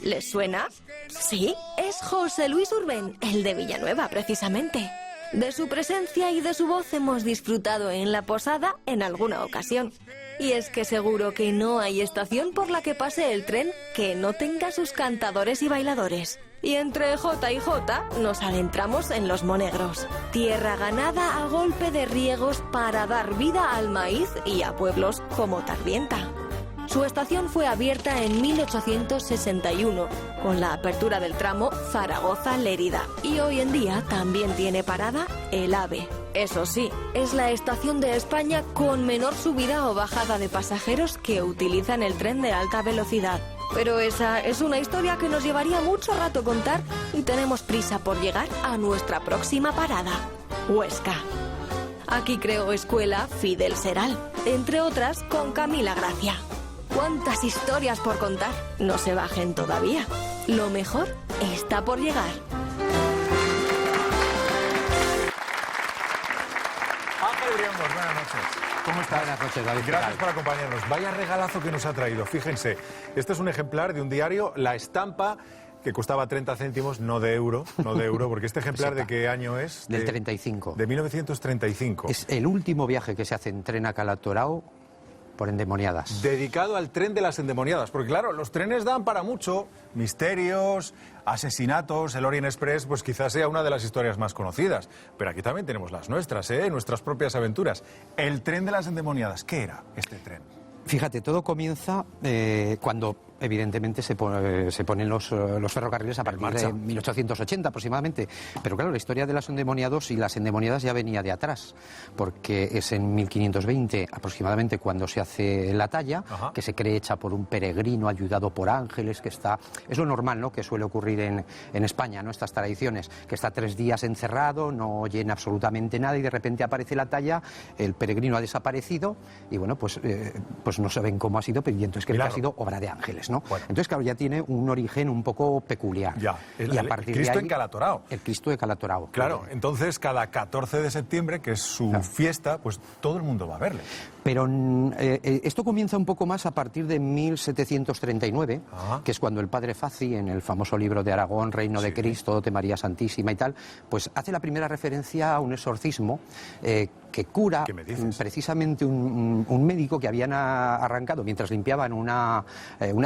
Speaker 3: ¿Les suena? Sí, es José Luis Urbén, el de Villanueva, precisamente. De su presencia y de su voz hemos disfrutado en la posada en alguna ocasión. Y es que seguro que no hay estación por la que pase el tren que no tenga sus cantadores y bailadores. Y entre J y J nos adentramos en los Monegros, tierra ganada a golpe de riegos para dar vida al maíz y a pueblos como Tarbienta. Su estación fue abierta en 1861, con la apertura del tramo Zaragoza-Lérida. Y hoy en día también tiene parada el AVE. Eso sí, es la estación de España con menor subida o bajada de pasajeros que utilizan el tren de alta velocidad. Pero esa es una historia que nos llevaría mucho rato contar y tenemos prisa por llegar a nuestra próxima parada, Huesca. Aquí creó escuela Fidel Seral, entre otras con Camila Gracia. ¿Cuántas historias por contar? No se bajen todavía. Lo mejor está por llegar.
Speaker 5: Ángel Briongos, buenas noches. ¿Cómo estás?
Speaker 8: Buenas noches, David.
Speaker 5: Gracias por acompañarnos. Vaya regalazo que nos ha traído. Fíjense, este es un ejemplar de un diario, La Estampa, que costaba 30 céntimos, no de euro, porque este ejemplar ¿de qué año es?
Speaker 10: Del 35.
Speaker 5: De 1935.
Speaker 10: Es el último viaje que se hace en tren a Cala-Torao por endemoniadas.
Speaker 5: Dedicado al tren de las endemoniadas, porque claro, los trenes dan para mucho, misterios, asesinatos, el Orient Express, pues quizás sea una de las historias más conocidas, pero aquí también tenemos las nuestras, nuestras propias aventuras. El tren de las endemoniadas, ¿qué era este tren?
Speaker 10: Fíjate, todo comienza cuando evidentemente se ponen los ferrocarriles a partir de 1880 aproximadamente. Pero claro, la historia de los endemoniados y las endemoniadas ya venía de atrás, porque es en 1520 aproximadamente cuando se hace la talla, que se cree hecha por un peregrino ayudado por ángeles, que está... Es lo normal, ¿no?, que suele ocurrir en España, ¿no?, estas tradiciones, que está 3 días encerrado, no llena absolutamente nada y de repente aparece la talla, el peregrino ha desaparecido y bueno, pues no saben cómo ha sido, pero entonces creen que ha sido obra de ángeles, ¿no?
Speaker 5: Bueno.
Speaker 10: Entonces, claro, ya tiene un origen un poco peculiar.
Speaker 5: Ya,
Speaker 10: y a partir
Speaker 5: Cristo
Speaker 10: de ahí,
Speaker 5: en Cala-Torao.
Speaker 10: El Cristo de Cala-Torao.
Speaker 5: Claro, entonces cada 14 de septiembre, que es su fiesta, pues todo el mundo va a verle.
Speaker 10: Pero esto comienza un poco más a partir de 1739, que es cuando el padre Fazi, en el famoso libro de Aragón, Reino de Cristo, de María Santísima y tal, pues hace la primera referencia a un exorcismo que cura precisamente un médico que habían arrancado mientras limpiaban una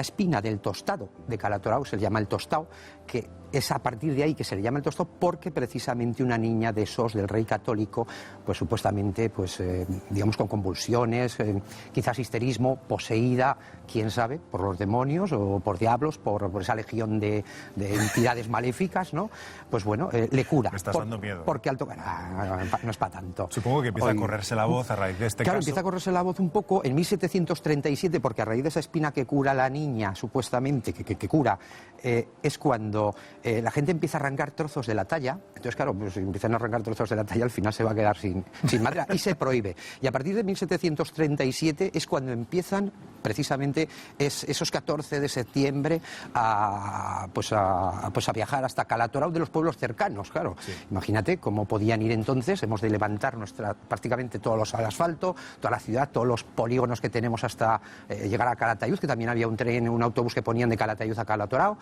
Speaker 10: espina del tostado de Cala-Torao, se le llama el tostado, que es a partir de ahí que se le llama el tostado, porque precisamente una niña de esos del rey católico, pues supuestamente, pues digamos con convulsiones, quizás histerismo, poseída, quién sabe, por los demonios o por diablos, por esa legión de entidades maléficas, ¿no? Pues bueno, le cura.
Speaker 5: Me estás dando miedo.
Speaker 10: Porque al tocar... no es para tanto.
Speaker 5: Supongo que empieza a correrse la voz a raíz de este caso.
Speaker 10: Claro, empieza a correrse la voz un poco en 1737, porque a raíz de esa espina que cura la niña, supuestamente, que cura, es cuando la gente empieza a arrancar trozos de la talla. Entonces, claro, pues si empiezan a arrancar trozos de la talla, al final se va a quedar sin madera y se prohíbe. Y a partir de 1737 es cuando empiezan precisamente esos 14 de septiembre a viajar hasta Cala-Torao de los pueblos cercanos, claro. Sí. Imagínate cómo podían ir entonces. Hemos de levantar prácticamente todos al asfalto, toda la ciudad, todos los polígonos que tenemos hasta llegar a Calatayud, que también había un autobús que ponían de Calatayud a Cala-Torao,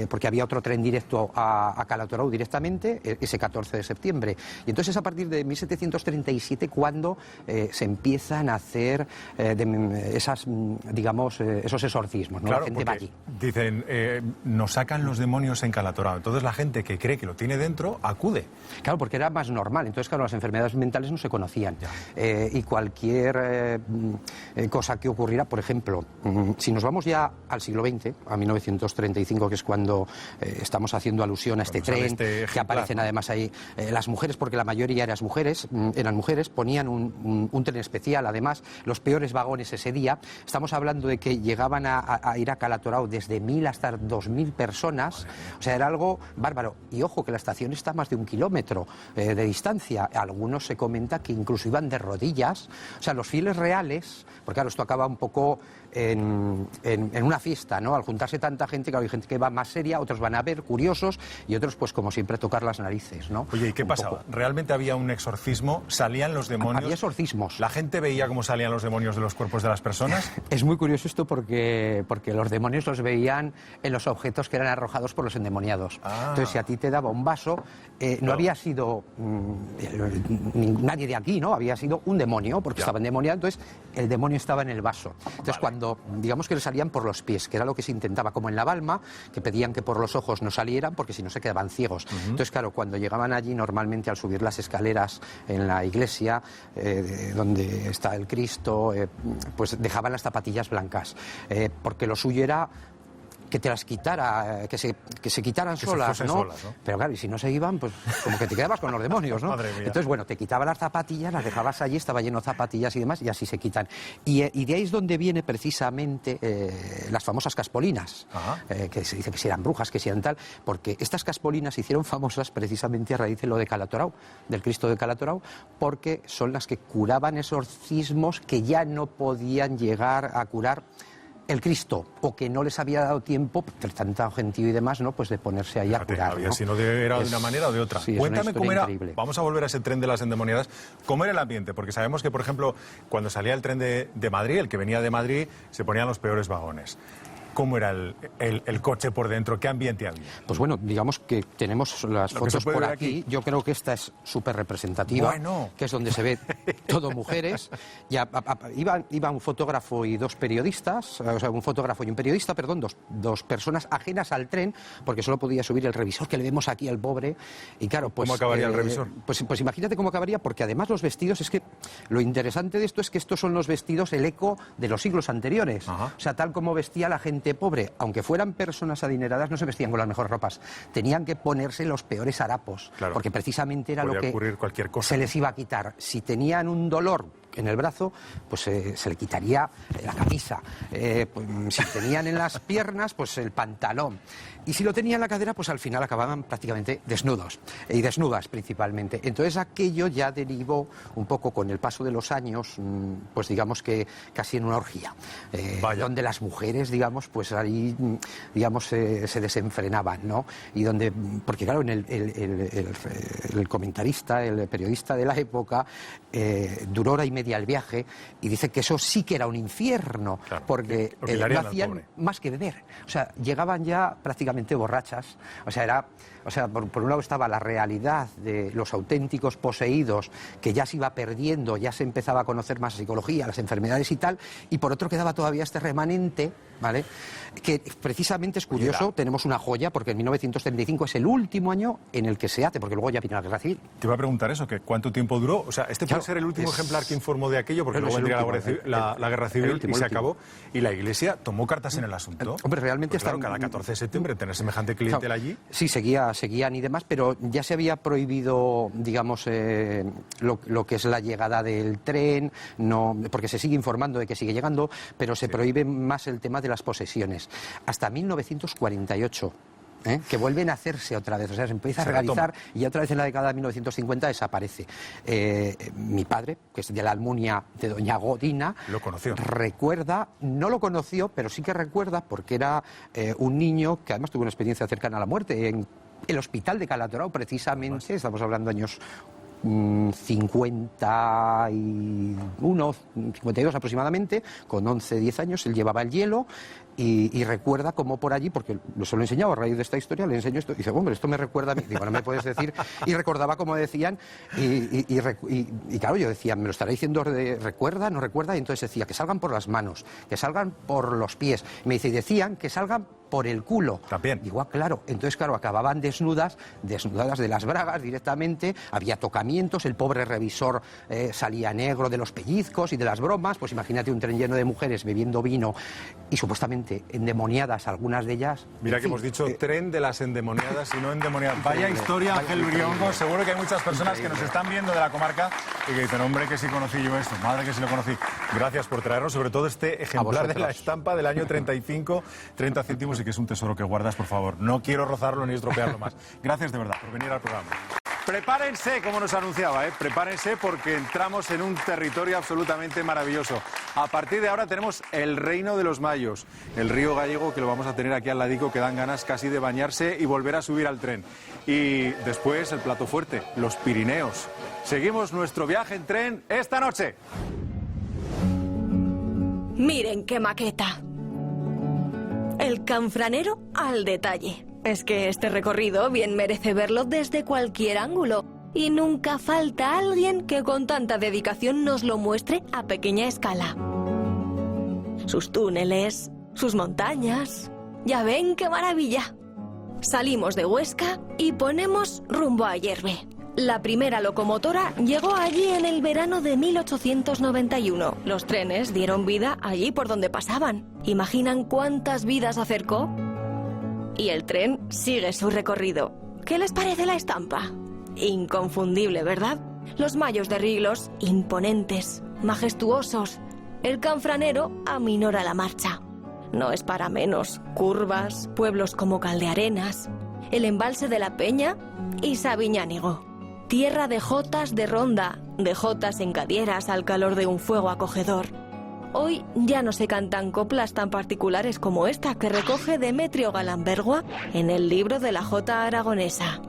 Speaker 10: porque había otro tren directo a Cala-Torao directamente, ese 14 de septiembre. Y entonces es a partir de 1737 cuando se empiezan a hacer esos exorcismos, ¿no?
Speaker 5: Claro,
Speaker 10: la gente va allí.
Speaker 5: Dicen, nos sacan los demonios en Cala-Torao. Entonces la gente que cree que lo tiene dentro acude.
Speaker 10: Claro, porque era más normal. Entonces, claro, las enfermedades mentales no se conocían. Y cualquier cosa que ocurriera, por ejemplo, si nos vamos ya al siglo XX, a 1935, que es cuando estamos haciendo alusión a este tren, que aparecen además ahí las mujeres, porque la mayoría eran mujeres, ponían un tren especial, además, los peores vagones ese día. Estamos hablando de que llegaban a ir a Cala-Torao desde 1.000 hasta 2.000 personas, o sea, era algo bárbaro. Y ojo, que la estación está a más de 1 kilómetro de distancia. Algunos se comenta que incluso iban de rodillas. O sea, los fieles reales, porque claro, esto acaba un poco en una fiesta, ¿no? Al juntarse tanta gente, claro, hay gente que va más seria, otros van a ver, curiosos, y otros, pues como siempre, tocar las narices, ¿no?
Speaker 5: Oye, ¿y qué pasaba? ¿Realmente había un exorcismo? ¿Salían los demonios?
Speaker 10: Había exorcismos.
Speaker 5: La gente veía cómo salían los demonios de los cuerpos de las personas?
Speaker 10: Es muy curioso esto porque los demonios los veían en los objetos que eran arrojados por los endemoniados. Entonces, si a ti te daba un vaso, no había sido nadie de aquí, ¿no? Había sido un demonio, porque estaba endemoniado, entonces el demonio estaba en el vaso. Entonces, cuando, digamos que le salían por los pies, que era lo que se intentaba, como en la Balma, que pedían que por los ojos no salieran, porque si no se quedaban ciegos. Entonces, claro, cuando llegaban allí, normalmente al subir las escaleras en la iglesia, donde está el Cristo, pues dejaban las zapatillas blancas, porque lo suyo era que te las quitara, que se quitaran solas, ¿no? Pero claro, y si no se iban, pues como que te quedabas con los demonios, ¿no?
Speaker 5: Madre mía.
Speaker 10: Entonces, bueno, te quitaba las zapatillas, las dejabas allí, estaba lleno de zapatillas y demás, y así se quitan. Y de ahí es donde viene precisamente las famosas caspolinas, que se dice que si eran brujas, que si eran tal, porque estas caspolinas se hicieron famosas precisamente a raíz de lo de Calatorao, del Cristo de Calatorao, porque son las que curaban exorcismos que ya no podían llegar a curar el Cristo, o que no les había dado tiempo, por tanta gentío y demás, ¿no? Pues de ponerse ahí a curar, ¿no?
Speaker 5: Si no era de una manera o de otra.
Speaker 10: Sí,
Speaker 5: Cuéntame cómo era,
Speaker 10: increíble.
Speaker 5: vamos a volver a ese tren de las endemoniadas, cómo era el ambiente, porque sabemos que, por ejemplo, cuando salía el tren de Madrid, el que venía de Madrid, se ponían los peores vagones. ¿Cómo era el coche por dentro? ¿Qué ambiente había?
Speaker 10: Pues bueno, digamos que tenemos las fotos por aquí. Yo creo que esta es súper representativa, que es donde se ve todo mujeres. Iba un fotógrafo y dos periodistas, o sea, un fotógrafo y un periodista, perdón, dos personas ajenas al tren, porque solo podía subir el revisor, que le vemos aquí al pobre. Y claro, pues,
Speaker 5: ¿cómo acabaría el revisor?
Speaker 10: Pues imagínate cómo acabaría, porque además los vestidos, es que lo interesante de esto es que estos son los vestidos, el eco de los siglos anteriores. O sea, tal como vestía la gente pobre, aunque fueran personas adineradas, no se vestían con las mejores ropas, tenían que ponerse los peores harapos, porque precisamente era lo que
Speaker 5: ocurrir cualquier cosa,
Speaker 10: se les iba a quitar. Si tenían un dolor en el brazo, pues se le quitaría la camisa. Pues, si tenían en las piernas, pues el pantalón. Y si lo tenían en la cadera, pues al final acababan prácticamente desnudos, y desnudas principalmente. Entonces aquello ya derivó un poco con el paso de los años, pues digamos que casi en una orgía, donde las mujeres, digamos, pues ahí, digamos, se desenfrenaban, ¿no? Y donde, porque claro, el comentarista, el periodista de la época, duró hora y media el viaje y dice que eso sí que era un infierno, porque no hacían más que beber. O sea, llegaban ya prácticamente borrachas. O sea, por un lado estaba la realidad de los auténticos poseídos, que ya se iba perdiendo, ya se empezaba a conocer más psicología, las enfermedades y tal, y por otro quedaba todavía este remanente, ¿vale? Que precisamente es curioso, tenemos una joya, porque en 1935 es el último año en el que se hace, porque luego ya vino la Guerra Civil.
Speaker 5: Te iba a preguntar eso, que ¿cuánto tiempo duró? O sea, este puede ser el último ejemplar que informó de aquello, porque luego vendría la Guerra Civil y se acabó, y la Iglesia tomó cartas en el asunto.
Speaker 10: Hombre, realmente
Speaker 5: pues claro, cada 14 de septiembre tener semejante clientela allí.
Speaker 10: Sí, seguían y demás, pero ya se había prohibido, digamos, lo que es la llegada del tren, no, porque se sigue informando de que sigue llegando, pero se prohíbe más el tema de las posesiones. Hasta 1948. Que vuelven a hacerse otra vez, o sea, se empieza a realizar y otra vez en la década de 1950 desaparece. Mi padre, que es de la Almunia de Doña Godina,
Speaker 5: lo conoció.
Speaker 10: Recuerda, no lo conoció, pero sí que recuerda, porque era un niño que además tuvo una experiencia cercana a la muerte en el hospital de Calatorao, precisamente, estamos hablando de años 51, 52 aproximadamente, con 11, 10 años, él llevaba el hielo y recuerda cómo por allí, porque se lo he enseñado a raíz de esta historia, le enseño esto, y dice, hombre, esto me recuerda a mí. Digo, no me puedes decir, y recordaba como decían, y claro, yo decía, me lo estará diciendo, ¿recuerda, no recuerda? Y entonces decía, que salgan por las manos, que salgan por los pies. Y me dice, y decían que salgan por el culo.
Speaker 5: También.
Speaker 10: Igual, claro. Entonces, claro, acababan desnudadas de las bragas directamente, había tocamientos, el pobre revisor salía negro de los pellizcos y de las bromas, pues imagínate un tren lleno de mujeres bebiendo vino y supuestamente endemoniadas, algunas de ellas.
Speaker 5: Mira que hemos dicho tren de las endemoniadas y no endemoniadas. Vaya historia, Ángel Briongo. Seguro que hay muchas personas que nos están viendo de la comarca y que dicen, hombre, que sí conocí yo esto, madre que sí lo conocí. Gracias por traernos, sobre todo este ejemplar de la estampa del año 35, 30 céntimos, y que es un tesoro que guardas, por favor. No quiero rozarlo ni estropearlo más. Gracias de verdad por venir al programa.
Speaker 1: Prepárense, como nos anunciaba, prepárense, porque entramos en un territorio absolutamente maravilloso. A partir de ahora tenemos el reino de los mayos, el río Gallego, que lo vamos a tener aquí al ladico, que dan ganas casi de bañarse y volver a subir al tren. Y después el plato fuerte, los Pirineos. Seguimos nuestro viaje en tren esta noche.
Speaker 3: Miren qué maqueta. El canfranero al detalle. Es que este recorrido bien merece verlo desde cualquier ángulo. Y nunca falta alguien que con tanta dedicación nos lo muestre a pequeña escala. Sus túneles, sus montañas. Ya ven qué maravilla. Salimos de Huesca y ponemos rumbo a Ayerbe. La primera locomotora llegó allí en el verano de 1891. Los trenes dieron vida allí por donde pasaban. ¿Imaginan cuántas vidas acercó? Y el tren sigue su recorrido. ¿Qué les parece la estampa? Inconfundible, ¿verdad? Los mayos de Riglos, imponentes, majestuosos. El canfranero aminora la marcha. No es para menos. Curvas, pueblos como Caldearenas, el embalse de la Peña y Sabiñánigo. Tierra de jotas de ronda, de jotas encadieras al calor de un fuego acogedor. Hoy ya no se cantan coplas tan particulares como esta que recoge Demetrio Galambergua en el libro de la jota aragonesa.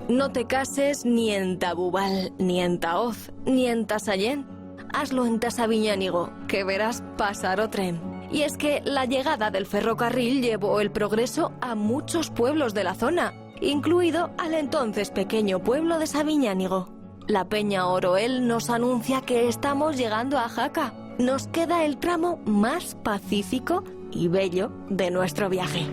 Speaker 3: No te cases ni en Tabubal, ni en Taoz, ni en Tasallén. Hazlo en Sabiñánigo, que verás pasar o tren. Y es que la llegada del ferrocarril llevó el progreso a muchos pueblos de la zona, incluido al entonces pequeño pueblo de Sabiñánigo. La Peña Oroel nos anuncia que estamos llegando a Jaca. Nos queda el tramo más pacífico y bello de nuestro viaje.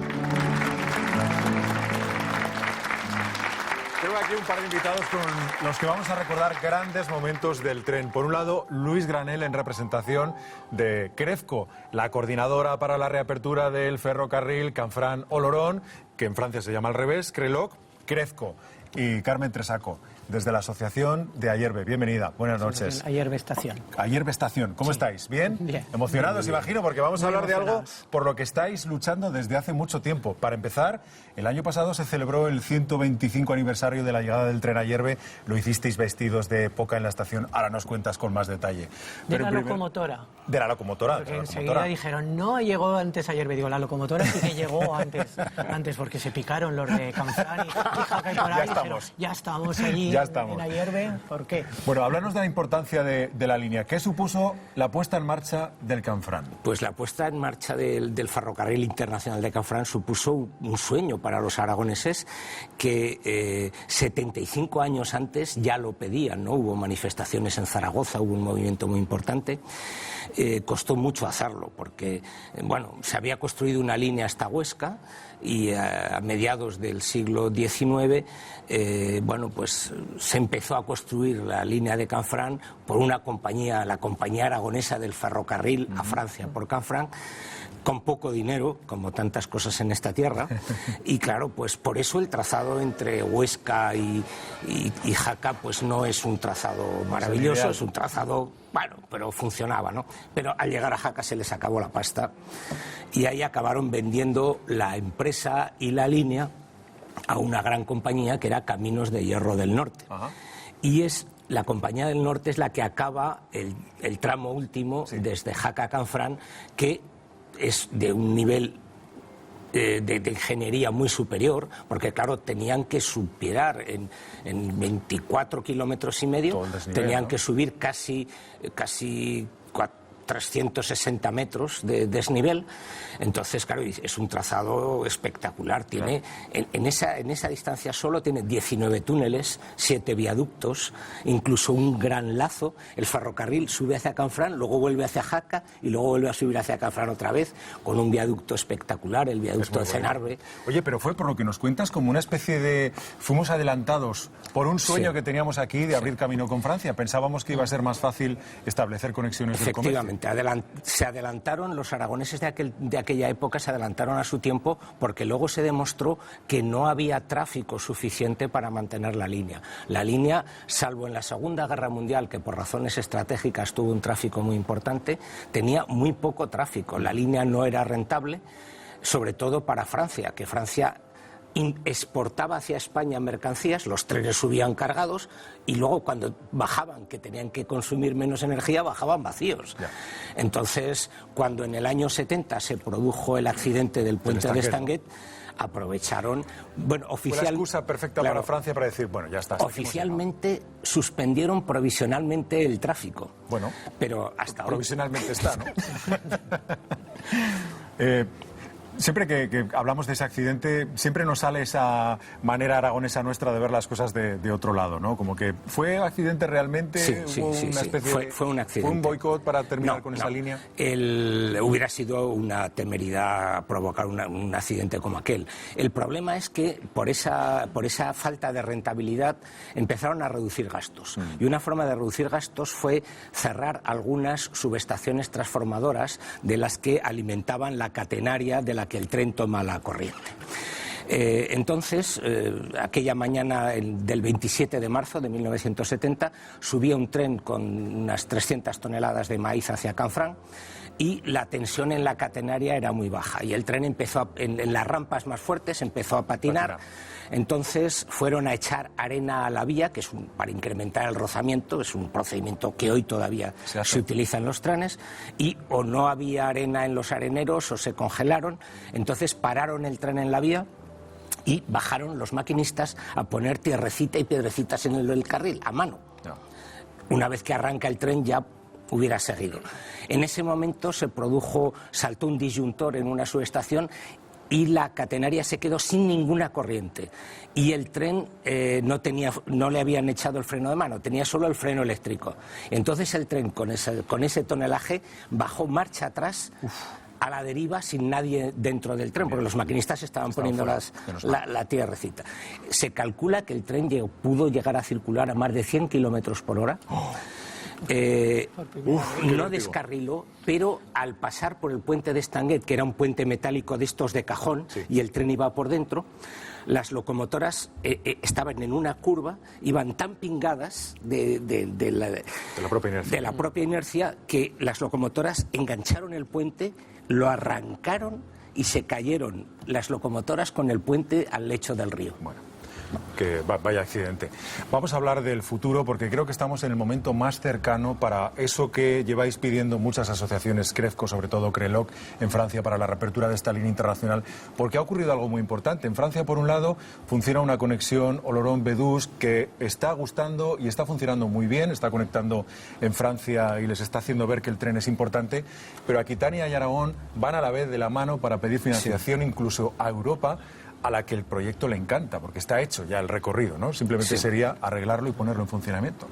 Speaker 5: Tengo aquí un par de invitados con los que vamos a recordar grandes momentos del tren. Por un lado, Luis Granel en representación de Crezco, la coordinadora para la reapertura del ferrocarril Canfranc-Olorón, que en Francia se llama al revés, Creloc, Crezco. Y Carmen Tresaco, desde la Asociación de Ayerbe. Bienvenida, buenas noches.
Speaker 11: Ayerbe Estación.
Speaker 5: Ayerbe Estación, ¿cómo estáis? ¿Bien?
Speaker 11: Bien.
Speaker 5: Emocionados,
Speaker 11: Bien.
Speaker 5: imagino, porque vamos a
Speaker 11: Muy
Speaker 5: hablar de algo
Speaker 11: emocionados.
Speaker 5: por lo que estáis luchando desde hace mucho tiempo. Para empezar, el año pasado se celebró el 125 aniversario de la llegada del tren a Ayerbe. Lo hicisteis vestidos de época en la estación. Ahora nos cuentas con más detalle.
Speaker 11: De la locomotora.
Speaker 5: De la locomotora.
Speaker 11: Porque
Speaker 5: de la
Speaker 11: enseguida
Speaker 5: locomotora.
Speaker 11: dijeron, no llegó antes Ayerbe. Digo, la locomotora sí que llegó antes porque se picaron los de Canfranc y Jaca y por ahí.
Speaker 5: Ya
Speaker 11: Dijeron,
Speaker 5: estamos.
Speaker 11: ya estamos allí
Speaker 5: Ya estamos.
Speaker 11: en Ayerbe. ¿Por qué?
Speaker 5: Bueno, háblanos de la importancia de la línea. ¿Qué supuso la puesta en marcha del Canfranc?
Speaker 12: Pues la puesta en marcha del ferrocarril internacional de Canfranc supuso un sueño para los aragoneses que 75 años antes ya lo pedían, ¿no? Hubo manifestaciones en Zaragoza, hubo un movimiento muy importante. Costó mucho hacerlo porque, bueno, se había construido una línea hasta Huesca y a mediados del siglo XIX, bueno, pues se empezó a construir la línea de Canfranc por una compañía, la Compañía Aragonesa del Ferrocarril a Francia por Canfranc, con poco dinero, como tantas cosas en esta tierra, y claro, pues por eso el trazado entre Huesca y Jaca pues no es un trazado maravilloso, es un trazado, bueno, pero funcionaba, ¿no? Pero al llegar a Jaca se les acabó la pasta y ahí acabaron vendiendo la empresa y la línea a una gran compañía que era Caminos de Hierro del Norte. Ajá. Y es la Compañía del Norte es la que acaba el tramo último desde Jaca a Canfranc, que es de un nivel de ingeniería muy superior, porque claro, tenían que superar en 24 kilómetros y medio, tenían, ¿no?, que subir casi 360 metros de desnivel. Entonces, claro, es un trazado espectacular. Tiene, en esa distancia solo tiene 19 túneles, 7 viaductos, incluso un gran lazo. El ferrocarril sube hacia Canfranc, luego vuelve hacia Jaca y luego vuelve a subir hacia Canfranc otra vez, con un viaducto espectacular, el viaducto de Cenarbe.
Speaker 5: Oye, pero fue por lo que nos cuentas como una especie de... Fuimos adelantados por un sueño que teníamos aquí de abrir camino con Francia. Pensábamos que iba a ser más fácil establecer conexiones del comercio.
Speaker 12: Efectivamente, se adelantaron los aragoneses de aquella época, se adelantaron a su tiempo porque luego se demostró que no había tráfico suficiente para mantener la línea. La línea, salvo en la Segunda Guerra Mundial, que por razones estratégicas tuvo un tráfico muy importante, tenía muy poco tráfico. La línea no era rentable, sobre todo para Francia, que Francia exportaba hacia España mercancías, los trenes subían cargados y luego cuando bajaban, que tenían que consumir menos energía, bajaban vacíos. Entonces, cuando en el año 70 se produjo el accidente del puente de Stanguet, aprovecharon, bueno,
Speaker 5: Fue la excusa perfecta para Francia para decir, bueno, ya está.
Speaker 12: Oficialmente suspendieron provisionalmente el tráfico.
Speaker 5: Bueno,
Speaker 12: pero hasta
Speaker 5: provisionalmente está, ¿no? Siempre que hablamos de ese accidente, siempre nos sale esa manera aragonesa nuestra de ver las cosas de otro lado, ¿no? Como que ¿fue accidente realmente?
Speaker 12: Sí,
Speaker 5: ¿Hubo
Speaker 12: sí,
Speaker 5: una
Speaker 12: sí,
Speaker 5: especie
Speaker 12: fue un accidente.
Speaker 5: ¿Fue un boicot para terminar con esa línea?
Speaker 12: Hubiera sido una temeridad provocar un accidente como aquel. El problema es que por esa falta de rentabilidad empezaron a reducir gastos. Y una forma de reducir gastos fue cerrar algunas subestaciones transformadoras de las que alimentaban la catenaria de la que el tren toma la corriente. Entonces, aquella mañana del 27 de marzo de 1970, subía un tren con unas 300 toneladas de maíz hacia Canfranc y la tensión en la catenaria era muy baja y el tren empezó, en las rampas más fuertes, empezó a patinar. Entonces fueron a echar arena a la vía, que es para incrementar el rozamiento, es un procedimiento que hoy todavía se utiliza en los trenes, y o no había arena en los areneros o se congelaron, entonces pararon el tren en la vía y bajaron los maquinistas a poner tierrecita y piedrecitas en el carril, a mano. Una vez que arranca el tren ya hubiera seguido. En ese momento saltó un disyuntor en una subestación y la catenaria se quedó sin ninguna corriente. Y el tren no le habían echado el freno de mano, tenía solo el freno eléctrico. Entonces el tren con ese tonelaje bajó marcha atrás a la deriva sin nadie dentro del tren, porque los maquinistas estaban poniendo la tierrecita. Se calcula que el tren pudo llegar a circular a más de 100 kilómetros por hora. No descarriló, pero al pasar por el puente de Estanguet, que era un puente metálico de estos de cajón, y el tren iba por dentro, las locomotoras estaban en una curva, iban tan pingadas de la propia inercia que las locomotoras engancharon el puente, lo arrancaron y se cayeron las locomotoras con el puente al lecho del río.
Speaker 5: Bueno. Que vaya accidente. Vamos a hablar del futuro porque creo que estamos en el momento más cercano para eso que lleváis pidiendo muchas asociaciones, CREFCO, sobre todo CRELOC, en Francia para la reapertura de esta línea internacional, porque ha ocurrido algo muy importante. En Francia, por un lado, funciona una conexión Oloron-Bedús que está gustando y está funcionando muy bien, está conectando en Francia y les está haciendo ver que el tren es importante, pero Aquitania y Aragón van a la vez de la mano para pedir financiación incluso a Europa, a la que el proyecto le encanta, porque está hecho ya el recorrido, ¿no? Simplemente sería arreglarlo y ponerlo en funcionamiento.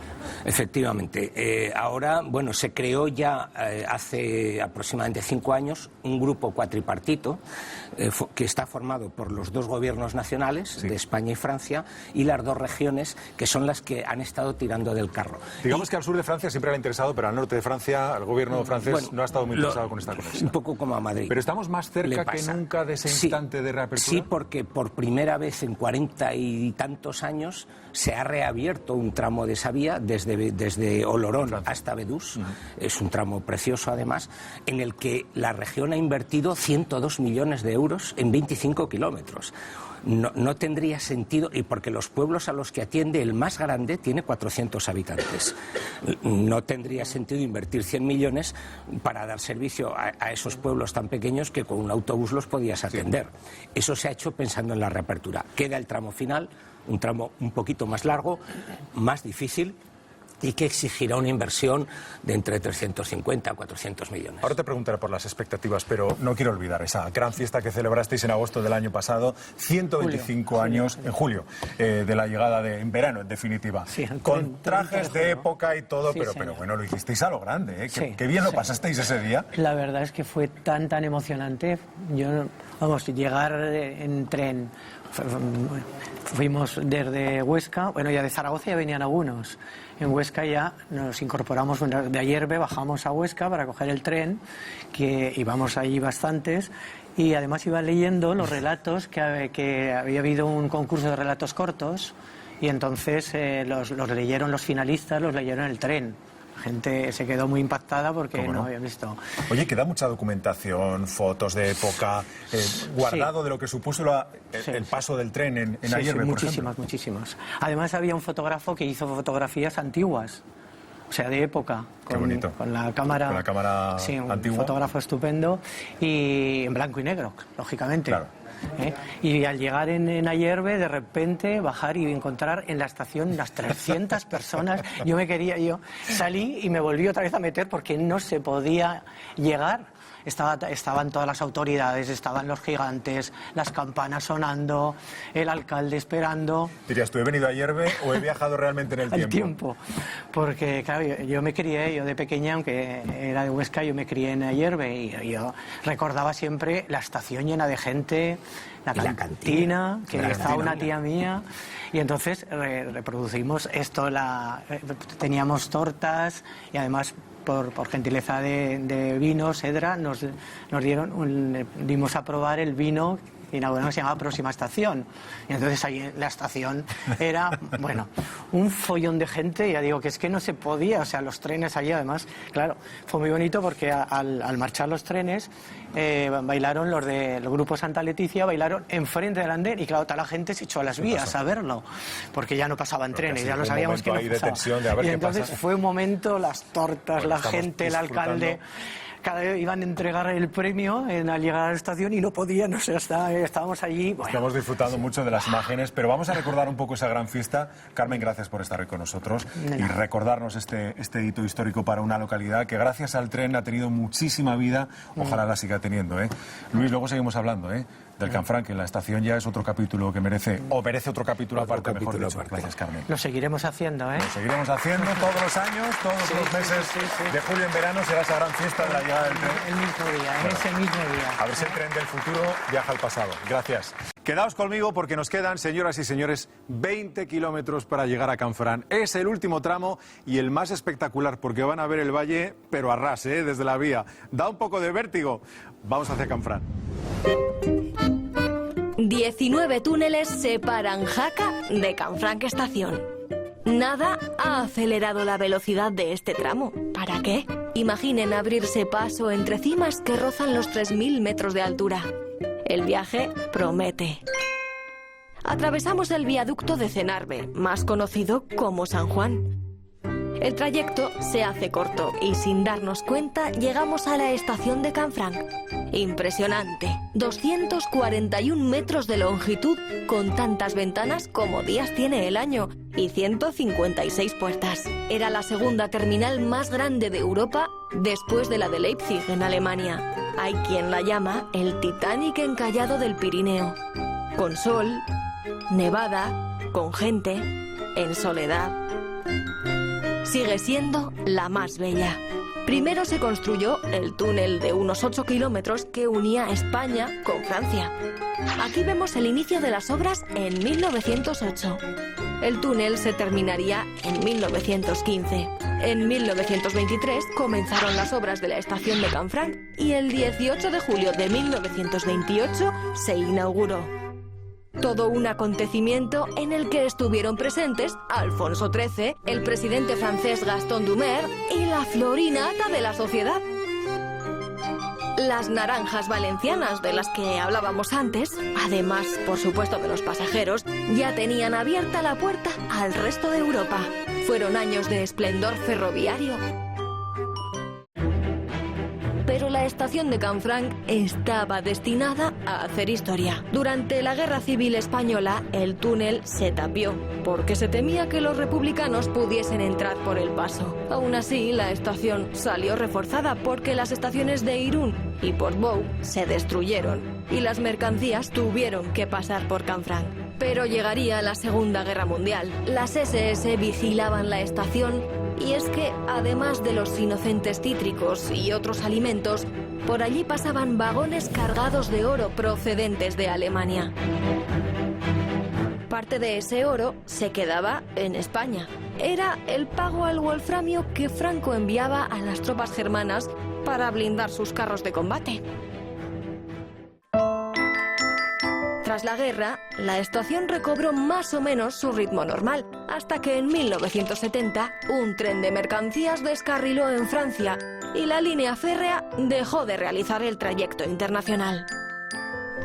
Speaker 12: Efectivamente. Ahora, bueno, se creó ya hace aproximadamente 5 años un grupo cuatripartito que está formado por los dos gobiernos nacionales de España y Francia y las dos regiones que son las que han estado tirando del carro.
Speaker 5: Digamos que al sur de Francia siempre le ha interesado, pero al norte de Francia, el gobierno francés no ha estado muy interesado con esta conexión.
Speaker 12: Un poco como a Madrid.
Speaker 5: Pero estamos más cerca que nunca de ese instante de reapertura.
Speaker 12: Sí, porque por primera vez en 40 y tantos años se ha reabierto un tramo de esa vía desde Oloron hasta Bedús. Es un tramo precioso, además, en el que la región ha invertido 102 millones de euros en 25 kilómetros. No tendría sentido, y porque los pueblos a los que atiende, el más grande, tiene 400 habitantes. No tendría sentido invertir 100 millones para dar servicio a esos pueblos tan pequeños que con un autobús los podías atender. Eso se ha hecho pensando en la reapertura. Queda el tramo final, un tramo un poquito más largo, más difícil, y que exigirá una inversión de entre 350 a 400 millones.
Speaker 5: Ahora te preguntaré por las expectativas, pero no quiero olvidar esa gran fiesta que celebrasteis en agosto del año pasado, 125 años, en julio, de la llegada en verano, en definitiva. Con trajes de época y todo, pero bueno, lo hicisteis a lo grande, ¿eh? Qué bien lo pasasteis ese día.
Speaker 11: La verdad es que fue tan emocionante. Llegar en tren. Fuimos desde Huesca, bueno, ya de Zaragoza ya venían algunos. En Huesca ya nos incorporamos, de Ayerbe bajamos a Huesca para coger el tren, que íbamos allí bastantes, y además iba leyendo los relatos, que había habido un concurso de relatos cortos, y entonces los leyeron los finalistas, los leyeron en el tren. La gente se quedó muy impactada porque no había visto.
Speaker 5: Oye, queda mucha documentación, fotos de época, guardado de lo que supuso el paso del tren en Ayerbe, por ejemplo.
Speaker 11: Muchísimas. Además había un fotógrafo que hizo fotografías antiguas, o sea, de época.
Speaker 5: Qué bonito.
Speaker 11: Con la cámara.
Speaker 5: Con la cámara
Speaker 11: un
Speaker 5: antigua.
Speaker 11: Fotógrafo estupendo y en blanco y negro, lógicamente.
Speaker 5: Claro.
Speaker 11: Y al llegar en Ayerbe, de repente bajar y encontrar en la estación unas 300 personas. Yo salí y me volví otra vez a meter porque no se podía llegar. Estaban todas las autoridades, estaban los gigantes, las campanas sonando, el alcalde esperando.
Speaker 5: Dirías, ¿tú he venido a Ayerbe o he viajado realmente en el tiempo?
Speaker 11: Porque, claro, yo me crié, yo de pequeña, aunque era de Huesca, yo me crié en Ayerbe y yo recordaba siempre la estación llena de gente, la cantina, que estaba una tía mía. Y entonces reproducimos esto, teníamos tortas y además por gentileza de vinos, Edra, nos dimos a probar el vino inaugurado que se llamaba Próxima Estación. Y entonces ahí en la estación era, bueno, un follón de gente, ya digo que es que no se podía, o sea, los trenes allí además, claro, fue muy bonito porque al marchar los trenes bailaron los del grupo Santa Leticia, bailaron enfrente del andén y claro, toda la gente se echó a las vías a verlo, porque ya no pasaban trenes, ya lo sabíamos que no pasaba. Y entonces fue un momento, las tortas, la gente, el alcalde... Cada vez iban a entregar el premio al llegar a la estación y no podían, o sea, estábamos allí. Bueno.
Speaker 5: Estamos disfrutando mucho de las imágenes, pero vamos a recordar un poco esa gran fiesta. Carmen, gracias por estar hoy con nosotros y recordarnos este hito histórico para una localidad que gracias al tren ha tenido muchísima vida, ojalá la siga teniendo. Luis, luego seguimos hablando del Canfranc, que la estación ya es otro capítulo que merece otro capítulo aparte, mejor dicho. Gracias, Carmen.
Speaker 11: Lo seguiremos haciendo,
Speaker 5: Lo seguiremos haciendo todos los años, todos los meses de julio en verano será esa gran fiesta de la llegada del tren.
Speaker 11: El mismo día, ese mismo día.
Speaker 5: A ver si el tren del futuro viaja al pasado. Gracias. Quedaos conmigo porque nos quedan, señoras y señores, 20 kilómetros para llegar a Canfranc. Es el último tramo y el más espectacular porque van a ver el valle, pero a ras, desde la vía. Da un poco de vértigo. Vamos hacia Canfranc.
Speaker 3: 19 túneles separan Jaca de Canfranc Estación. Nada ha acelerado la velocidad de este tramo. ¿Para qué? Imaginen abrirse paso entre cimas que rozan los 3.000 metros de altura. El viaje promete. Atravesamos el viaducto de Cenarbe, más conocido como San Juan. El trayecto se hace corto y sin darnos cuenta llegamos a la estación de Canfranc. Impresionante, 241 metros de longitud con tantas ventanas como días tiene el año y 156 puertas. Era la segunda terminal más grande de Europa después de la de Leipzig en Alemania. Hay quien la llama el Titanic encallado del Pirineo. Con sol, nevada, con gente, en soledad. Sigue siendo la más bella. Primero se construyó el túnel de unos 8 kilómetros que unía España con Francia. Aquí vemos el inicio de las obras en 1908. El túnel se terminaría en 1915. En 1923 comenzaron las obras de la estación de Canfranc y el 18 de julio de 1928 se inauguró. Todo un acontecimiento en el que estuvieron presentes Alfonso XIII, el presidente francés Gaston Doumer y la florinata de la sociedad. Las naranjas valencianas de las que hablábamos antes, además, por supuesto, de los pasajeros, ya tenían abierta la puerta al resto de Europa. Fueron años de esplendor ferroviario. Pero la estación de Canfranc estaba destinada a hacer historia. Durante la Guerra Civil Española, el túnel se tapió, porque se temía que los republicanos pudiesen entrar por el paso. Aún así, la estación salió reforzada porque las estaciones de Irún y Portbou se destruyeron, y las mercancías tuvieron que pasar por Canfranc. Pero llegaría la Segunda Guerra Mundial. Las SS vigilaban la estación y es que, además de los inocentes cítricos y otros alimentos, por allí pasaban vagones cargados de oro procedentes de Alemania. Parte de ese oro se quedaba en España. Era el pago al wolframio que Franco enviaba a las tropas germanas para blindar sus carros de combate. Tras la guerra, la estación recobró más o menos su ritmo normal, hasta que en 1970 un tren de mercancías descarriló en Francia y la línea férrea dejó de realizar el trayecto internacional.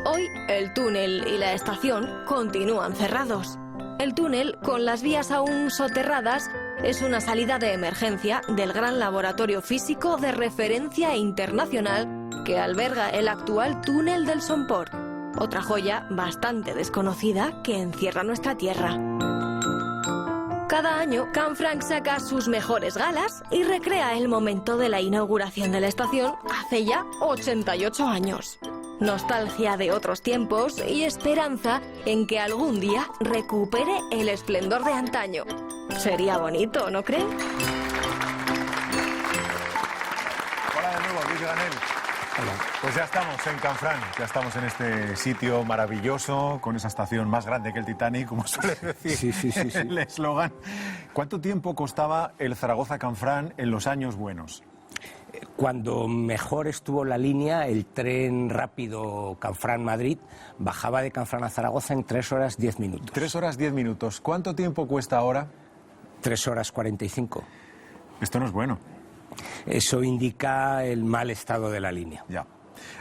Speaker 3: Hoy, el túnel y la estación continúan cerrados. El túnel, con las vías aún soterradas, es una salida de emergencia del gran laboratorio físico de referencia internacional que alberga el actual túnel del Somport. otra joya bastante desconocida que encierra nuestra tierra. Cada año, Canfranc saca sus mejores galas y recrea el momento de la inauguración de la estación hace ya 88 años. Nostalgia de otros tiempos y esperanza en que algún día recupere el esplendor de antaño. Sería bonito, ¿no creen?
Speaker 1: Hola de nuevo, Luis Granel. Hola. Pues ya estamos en Canfranc, ya estamos en este sitio maravilloso, con esa estación más grande que el Titanic, como suele decir el eslogan. ¿Cuánto tiempo costaba el Zaragoza-Canfranc en los años buenos?
Speaker 12: Cuando mejor estuvo la línea, el tren rápido Canfranc-Madrid bajaba de Canfranc a Zaragoza en 3 horas 10 minutos.
Speaker 1: 3 horas 10 minutos. ¿Cuánto tiempo cuesta ahora?
Speaker 12: 3 horas 45.
Speaker 1: Esto no es bueno.
Speaker 12: Eso indica el mal estado de la línea.
Speaker 1: Ya.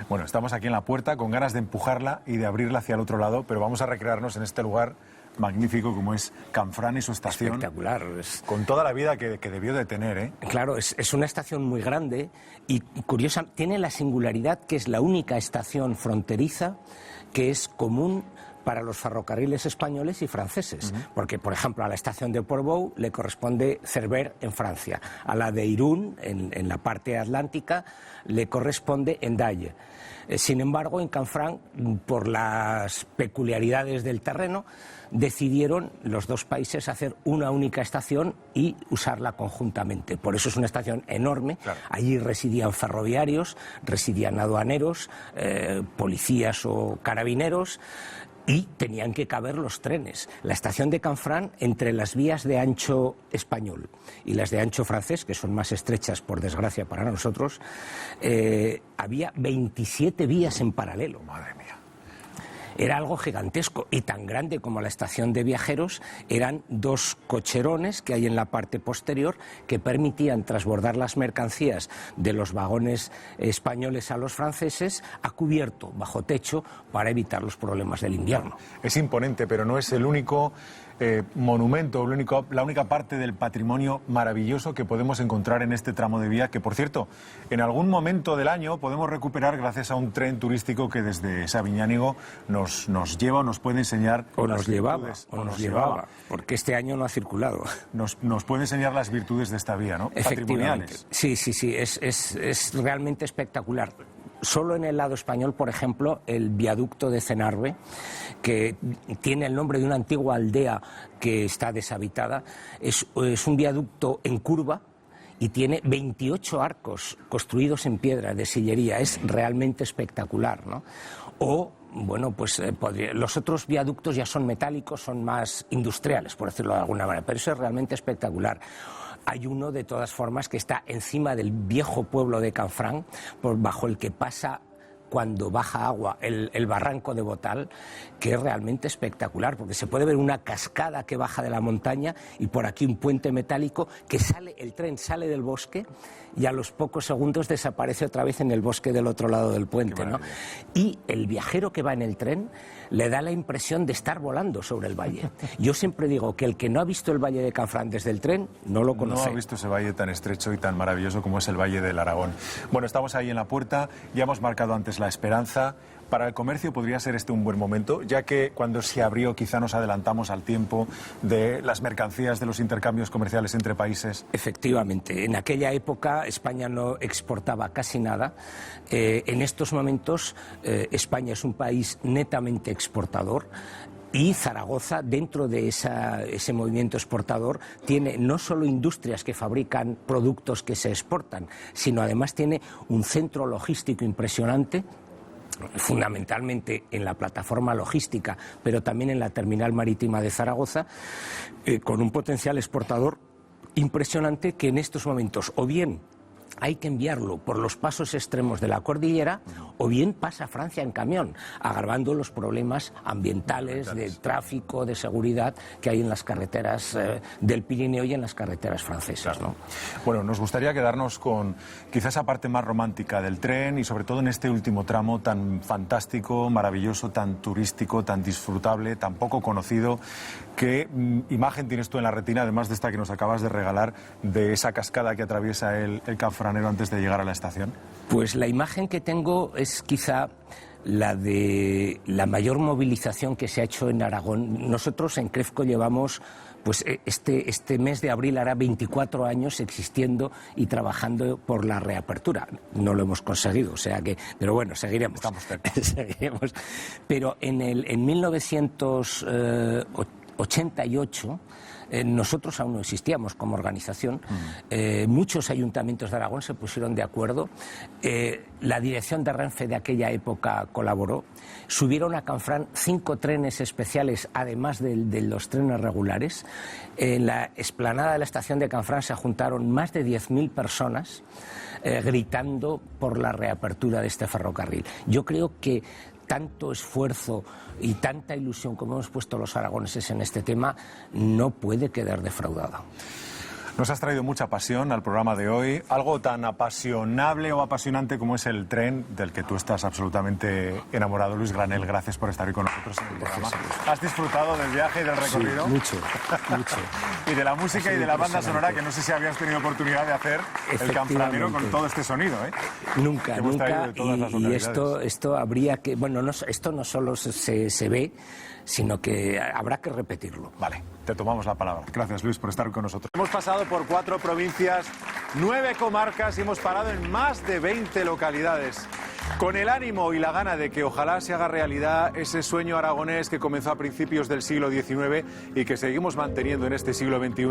Speaker 1: Bueno, estamos aquí en la puerta con ganas de empujarla y de abrirla hacia el otro lado, pero vamos a recrearnos en este lugar magnífico como es Canfranc y su estación.
Speaker 12: Espectacular.
Speaker 1: Con toda la vida que debió de tener, ¿eh?
Speaker 12: Claro, es una estación muy grande y curiosa, tiene la singularidad que es la única estación fronteriza que es común para los ferrocarriles españoles y franceses, porque, por ejemplo, a la estación de Portbou le corresponde Cerver en Francia, a la de Irún, en la parte atlántica, le corresponde Hendaye. Sin embargo, en Canfranc, por las peculiaridades del terreno, decidieron los dos países hacer una única estación y usarla conjuntamente. Por eso es una estación enorme. Claro. Allí residían ferroviarios, residían aduaneros, policías o carabineros, y tenían que caber los trenes. La estación de Canfranc, entre las vías de ancho español y las de ancho francés, que son más estrechas por desgracia para nosotros, había 27 vías en paralelo.
Speaker 1: Madre mía.
Speaker 12: Era algo gigantesco, y tan grande como la estación de viajeros eran 2 cocherones que hay en la parte posterior que permitían transbordar las mercancías de los vagones españoles a los franceses a cubierto, bajo techo, para evitar los problemas del invierno.
Speaker 1: Es imponente, pero no es el único monumento, la única parte del patrimonio maravilloso que podemos encontrar en este tramo de vía, que, por cierto, en algún momento del año podemos recuperar gracias a un tren turístico que desde Sabiñánigo nos lleva o nos puede enseñar...
Speaker 12: O nos llevaba, porque este año no ha circulado.
Speaker 1: Nos puede enseñar las virtudes de esta vía, ¿no?
Speaker 12: Efectivamente. Sí, es realmente espectacular. Solo en el lado español, por ejemplo, el viaducto de Cenarbe, que tiene el nombre de una antigua aldea que está deshabitada, es un viaducto en curva y tiene 28 arcos construidos en piedra de sillería. Es realmente espectacular, ¿no? O, bueno, pues los otros viaductos ya son metálicos, son más industriales, por decirlo de alguna manera, pero eso es realmente espectacular. Hay uno, de todas formas, que está encima del viejo pueblo de Canfranc, bajo el que pasa, cuando baja agua, el barranco de Botal, que es realmente espectacular, porque se puede ver una cascada que baja de la montaña y por aquí un puente metálico que el tren sale del bosque y a los pocos segundos desaparece otra vez en el bosque del otro lado del puente, ¿no? Y el viajero que va en el tren le da la impresión de estar volando sobre el valle. Yo siempre digo que el que no ha visto el Valle de Canfranc desde el tren no lo conoce.
Speaker 1: No ha visto ese valle tan estrecho y tan maravilloso como es el Valle del Aragón. Bueno, estamos ahí en la puerta, ya hemos marcado antes la esperanza. Para el comercio podría ser este un buen momento, ya que cuando se abrió quizá nos adelantamos al tiempo de las mercancías, de los intercambios comerciales entre países.
Speaker 12: Efectivamente, en aquella época España no exportaba casi nada. En estos momentos España es un país netamente exportador. Y Zaragoza, dentro de ese movimiento exportador, tiene no solo industrias que fabrican productos que se exportan, sino además tiene un centro logístico impresionante, fundamentalmente en la plataforma logística, pero también en la terminal marítima de Zaragoza, con un potencial exportador impresionante que en estos momentos o bien hay que enviarlo por los pasos extremos de la cordillera o bien pasa a Francia en camión, agravando los problemas ambientales, de tráfico, de seguridad que hay en las carreteras del Pirineo y en las carreteras francesas, ¿no?
Speaker 1: Bueno, nos gustaría quedarnos con quizás esa parte más romántica del tren y sobre todo en este último tramo tan fantástico, maravilloso, tan turístico, tan disfrutable, tan poco conocido. ¿Qué imagen tienes tú en la retina, además de esta que nos acabas de regalar, de esa cascada que atraviesa el Canfranero antes de llegar a la estación?
Speaker 12: Pues la imagen que tengo es quizá la de la mayor movilización que se ha hecho en Aragón. Nosotros en Crefco llevamos, pues este mes de abril hará 24 años existiendo y trabajando por la reapertura. No lo hemos conseguido, o sea que, pero bueno, seguiremos.
Speaker 5: Estamos cerca.
Speaker 12: Seguiremos. Pero en 1988 nosotros aún no existíamos como organización. Muchos ayuntamientos de Aragón se pusieron de acuerdo. La dirección de Renfe de aquella época colaboró. Subieron a Canfrán 5 trenes especiales, además de los trenes regulares. En la explanada de la estación de Canfrán se juntaron más de 10.000 personas gritando por la reapertura de este ferrocarril. Yo creo que tanto esfuerzo y tanta ilusión como hemos puesto los aragoneses en este tema no puede quedar defraudada.
Speaker 5: Nos has traído mucha pasión al programa de hoy, algo tan apasionable o apasionante como es el tren, del que tú estás absolutamente enamorado. Luis Granell, gracias por estar hoy con nosotros en el programa. ¿Has disfrutado del viaje y del recorrido?
Speaker 12: Sí, mucho.
Speaker 5: Y de la música y de la banda sonora, que no sé si habías tenido oportunidad de hacer el canfranero con todo este sonido, ¿eh?
Speaker 12: Nunca. Y esto habría que... Bueno, esto no solo se ve, sino que habrá que repetirlo.
Speaker 5: Vale, te tomamos la palabra. Gracias, Luis, por estar con nosotros. Hemos pasado por 4 provincias, 9 comarcas y hemos parado en más de 20 localidades. Con el ánimo y la gana de que ojalá se haga realidad ese sueño aragonés que comenzó a principios del siglo XIX y que seguimos manteniendo en este siglo XXI,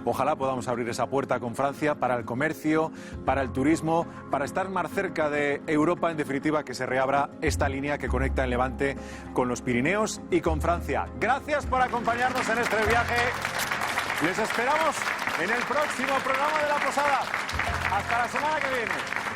Speaker 5: ojalá podamos abrir esa puerta con Francia para el comercio, para el turismo, para estar más cerca de Europa, en definitiva, que se reabra esta línea que conecta el Levante con los Pirineos y con Francia. Gracias por acompañarnos en este viaje. Les esperamos en el próximo programa de La Posada. Hasta la semana que viene.